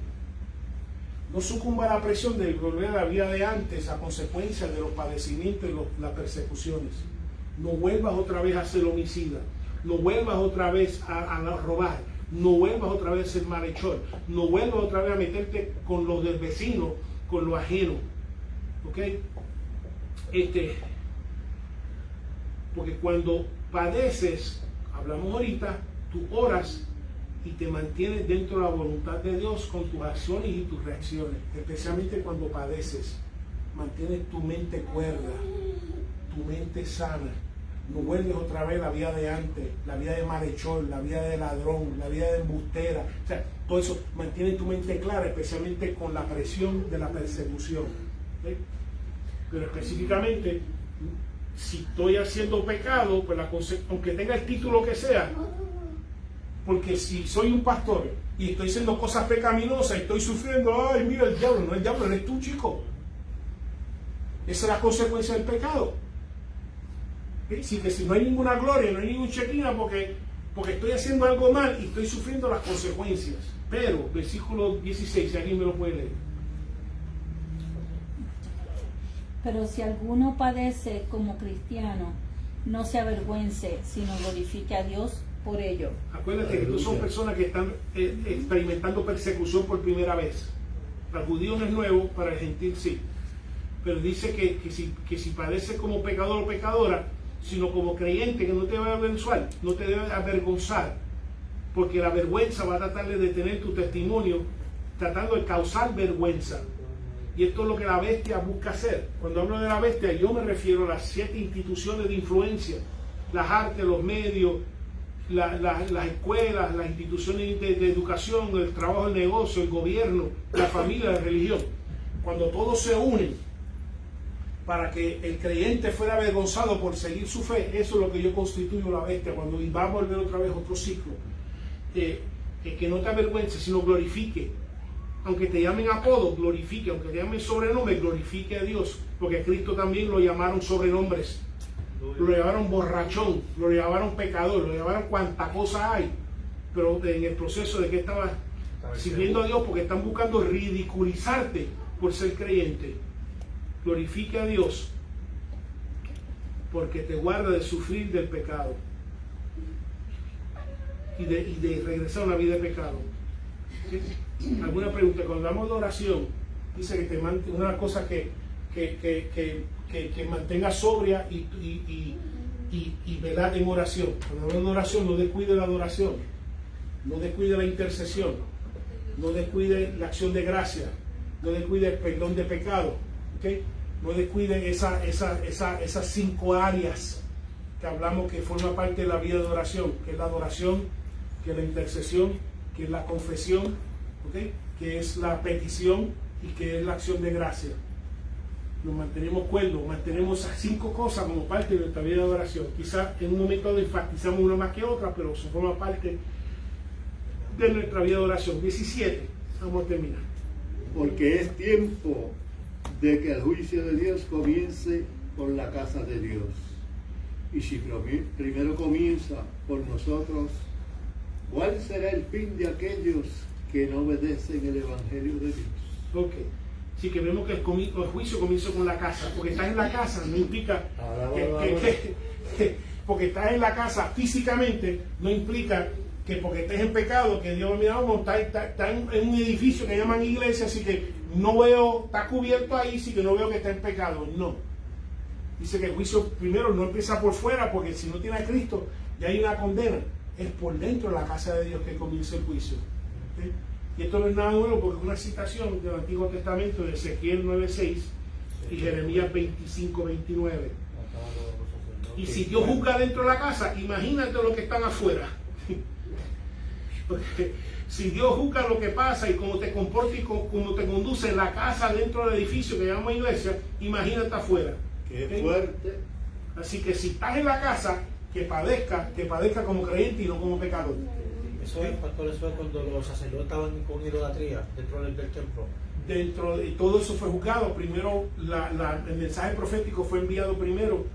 No sucumba a la presión de volver a la vida de antes a consecuencia de los padecimientos y las persecuciones. No vuelvas otra vez a ser homicida. No vuelvas otra vez a robar. No vuelvas otra vez a ser malhechor. No vuelvas otra vez a meterte con los del vecino, con lo ajeno. ¿Ok? Porque cuando padeces, hablamos ahorita, tú oras y te mantienes dentro de la voluntad de Dios con tus acciones y tus reacciones. Especialmente cuando padeces, mantienes tu mente cuerda, tu mente sana. No vuelves otra vez a la vida de antes, la vida de malhechor, la vida de ladrón, la vida de embustera. O sea, todo eso mantiene tu mente clara, especialmente con la presión de la persecución. ¿Sí? Pero específicamente, si estoy haciendo pecado, pues aunque tenga el título que sea, porque si soy un pastor y estoy haciendo cosas pecaminosas y estoy sufriendo, ay, mira el diablo, no el diablo, eres tú, chico. Esa es la consecuencia del pecado. Sí, que si no hay ninguna gloria, no hay ningún Shekinah porque estoy haciendo algo mal y estoy sufriendo las consecuencias. Pero, versículo 16, si alguien me lo puede leer. Pero si alguno padece como cristiano, no se avergüence, sino glorifique a Dios por ello. Acuérdate que tú son personas que están experimentando persecución por primera vez. Para el judío no es nuevo, para el gentil sí. Pero dice que si padeces como pecador o pecadora, sino como creyente, que no te debe avergonzar, no te debe avergonzar, porque la vergüenza va a tratar de detener tu testimonio, tratando de causar vergüenza. Y esto es lo que la bestia busca hacer. Cuando hablo de la bestia, yo me refiero a las 7 instituciones de influencia, las artes, los medios, las escuelas, las instituciones de educación, el trabajo, el negocio, el gobierno, la familia, la religión. Cuando todos se unen para que el creyente fuera avergonzado por seguir su fe, eso es lo que yo constituyo la bestia. Cuando va a volver otra vez otro ciclo, que no te avergüences, sino glorifique. Aunque te llamen apodo, glorifique. Aunque te llamen sobrenombre, glorifique a Dios. Porque a Cristo también lo llamaron sobrenombres. Lo llamaron borrachón, lo llamaron pecador, lo llamaron cuanta cosa hay. Pero en el proceso de que estabas sirviendo a Dios, porque están buscando ridiculizarte por ser creyente. Glorifique a Dios, porque te guarda de sufrir del pecado y de regresar a una vida de pecado. ¿Sí? ¿Alguna pregunta? Cuando hablamos de oración, dice que te una cosa que mantenga sobria y velad en oración. Cuando hablamos de oración, no descuide la adoración, no descuide la intercesión, no descuide la acción de gracia, no descuide el perdón de pecado, ¿okay? No descuide esas 5 áreas que hablamos que forma parte de la vida de oración, que es la adoración, que es la intercesión, que es la confesión, ¿okay? Que es la petición y que es la acción de gracia. Nos mantenemos cuerdos, mantenemos esas 5 cosas como parte de nuestra vida de oración. Quizás en un momento lo enfatizamos una más que otra, pero eso forma parte de nuestra vida de oración. 17, vamos a terminar. Porque es tiempo de que el juicio de Dios comience por la casa de Dios. Y si primero comienza por nosotros, ¿cuál será el fin de aquellos que no obedecen el Evangelio de Dios? Ok. Sí, que vemos que el juicio comienza con la casa. Porque estás en la casa no implica porque estás en la casa físicamente no implica que porque estés en pecado, que Dios, mira, vamos, está en un edificio que llaman iglesia, así que no veo, está cubierto ahí, sí que no veo que está en pecado. No. Dice que el juicio primero no empieza por fuera, porque si no tiene a Cristo, ya hay una condena. Es por dentro de la casa de Dios que comienza el juicio. ¿Okay? Y esto no es nada nuevo, porque es una citación del Antiguo Testamento de Ezequiel 9:6 y Jeremías 25:29. Y si Dios juzga dentro de la casa, imagínate lo que están afuera. Porque si Dios juzga lo que pasa y cómo te comporta y cómo te conduce en la casa dentro del edificio que llamamos iglesia, imagínate afuera. ¡Qué ¿Okay? fuerte! Así que si estás en la casa, que padezca como creyente y no como pecador. Eso es, pastor, eso es cuando los sacerdotes estaban con idolatría dentro del templo. Dentro de todo eso fue juzgado. Primero, el mensaje profético fue enviado primero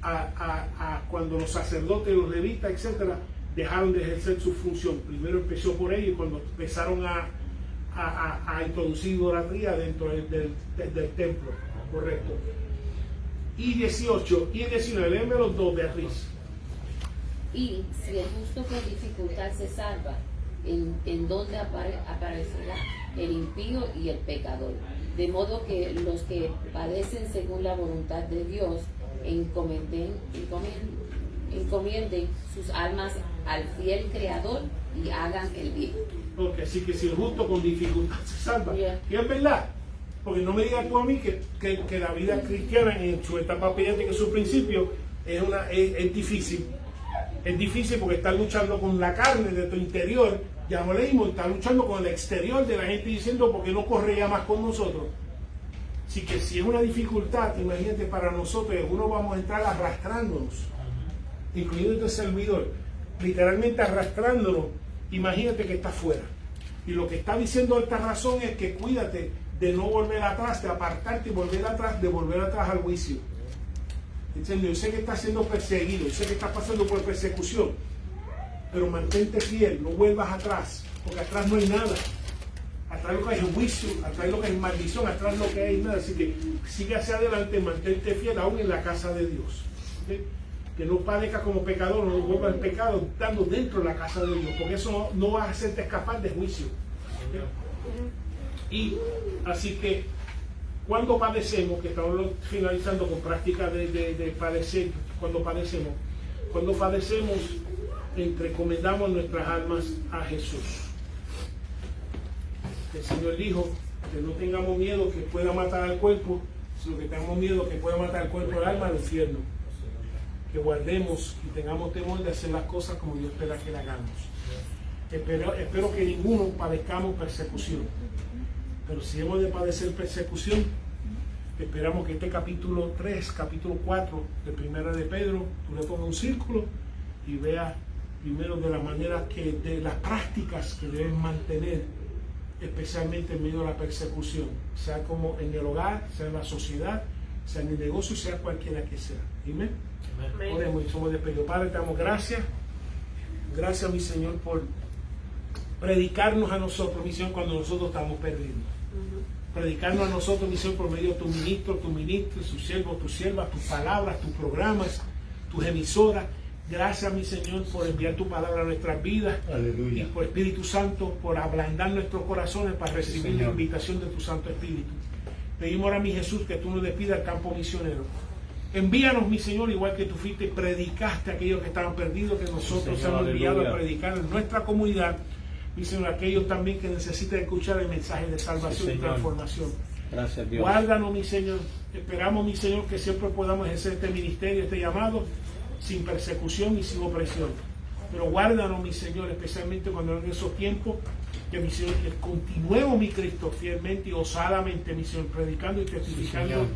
a cuando los sacerdotes, los levitas, etcétera, dejaron de ejercer su función. Primero empezó por ellos cuando empezaron a introducir idolatría dentro del templo. Correcto. Y 18 y 19, léeme los dos, Beatriz. Y si el justo con dificultad se salva, en donde aparecerá el impío y el pecador. De modo que los que padecen según la voluntad de Dios encomienden sus almas al fiel Creador y hagan el bien. Ok, así que si el justo con dificultad se salva. Yeah. Y es verdad, porque no me digas tú a mí que la vida cristiana en su etapa pediátrica, en su principio, es difícil. Es difícil porque estás luchando con la carne de tu interior, ya lo leímos, estás luchando con el exterior de la gente diciendo porque no corre ya más con nosotros. Así que si es una dificultad, imagínate para nosotros, uno vamos a entrar arrastrándonos, incluyendo este servidor, literalmente arrastrándonos. Imagínate que está fuera. Y lo que está diciendo esta razón es que cuídate de no volver atrás, de apartarte y volver atrás al juicio. ¿Entiendes? Yo sé que estás siendo perseguido, yo sé que estás pasando por persecución, pero mantente fiel, no vuelvas atrás, porque atrás no hay nada. atrae lo que es juicio, atrae lo que es maldición, atrae lo que es nada. Así que sigue hacia adelante, mantente fiel aún en la casa de Dios. ¿Okay? Que no padezca como pecador, no vuelva al pecado estando dentro de la casa de Dios, porque eso no va a hacerte escapar de juicio. ¿Okay? Y así que cuando padecemos, que estamos finalizando con práctica de padecer, cuando padecemos, encomendamos nuestras almas a Jesús. El Señor dijo que no tengamos miedo que pueda matar al cuerpo, sino que tengamos miedo que pueda matar al cuerpo, el alma, al infierno. Que guardemos y tengamos temor de hacer las cosas como Dios espera que las hagamos. Espero que ninguno padezcamos persecución. Pero si hemos de padecer persecución, esperamos que este capítulo 3, capítulo 4 de Primera de Pedro, tú le pongas un círculo y veas primero de las maneras de las prácticas que debes mantener, especialmente en medio de la persecución, sea como en el hogar, sea en la sociedad, sea en el negocio, sea cualquiera que sea. Amén. Oremos y somos despedidos. Padre, te damos gracias. Gracias, mi Señor, por predicarnos a nosotros, mi Señor, cuando nosotros estamos perdidos. Predicarnos a nosotros, mi Señor, por medio de tu ministro, sus siervos, tus siervas, tus palabras, tus programas, tus emisoras. Gracias, mi Señor, por enviar tu palabra a nuestras vidas. Aleluya. Y por Espíritu Santo, por ablandar nuestros corazones para recibir la invitación de tu Santo Espíritu. Pedimos ahora, mi Jesús, que tú nos despidas al campo misionero. Envíanos, mi Señor, igual que tú fuiste, predicaste a aquellos que estaban perdidos, que nosotros Señor, hemos enviado aleluya. a predicar en nuestra comunidad. Mi Señor, aquellos también que necesitan escuchar el mensaje de salvación y Señor. transformación. Gracias, Dios. Guárdanos, mi Señor. Esperamos, mi Señor, que siempre podamos ejercer este ministerio, este llamado, sin persecución y sin opresión. Pero guárdanos, mi Señor, especialmente cuando en esos tiempos, que mi Señor, que continuemos, mi Cristo, fielmente y osadamente, mi Señor, predicando y testificando Señor.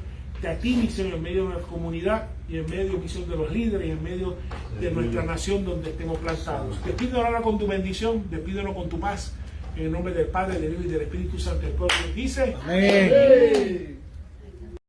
de a ti, mi Señor, en medio de nuestra comunidad y en medio, mi Señor, de los líderes y en medio de nuestra nación donde estemos plantados. Te pido ahora con tu bendición, despídenos con tu paz, en el nombre del Padre, del Hijo y del Espíritu Santo. El pueblo dice: Amén. ¡Hey!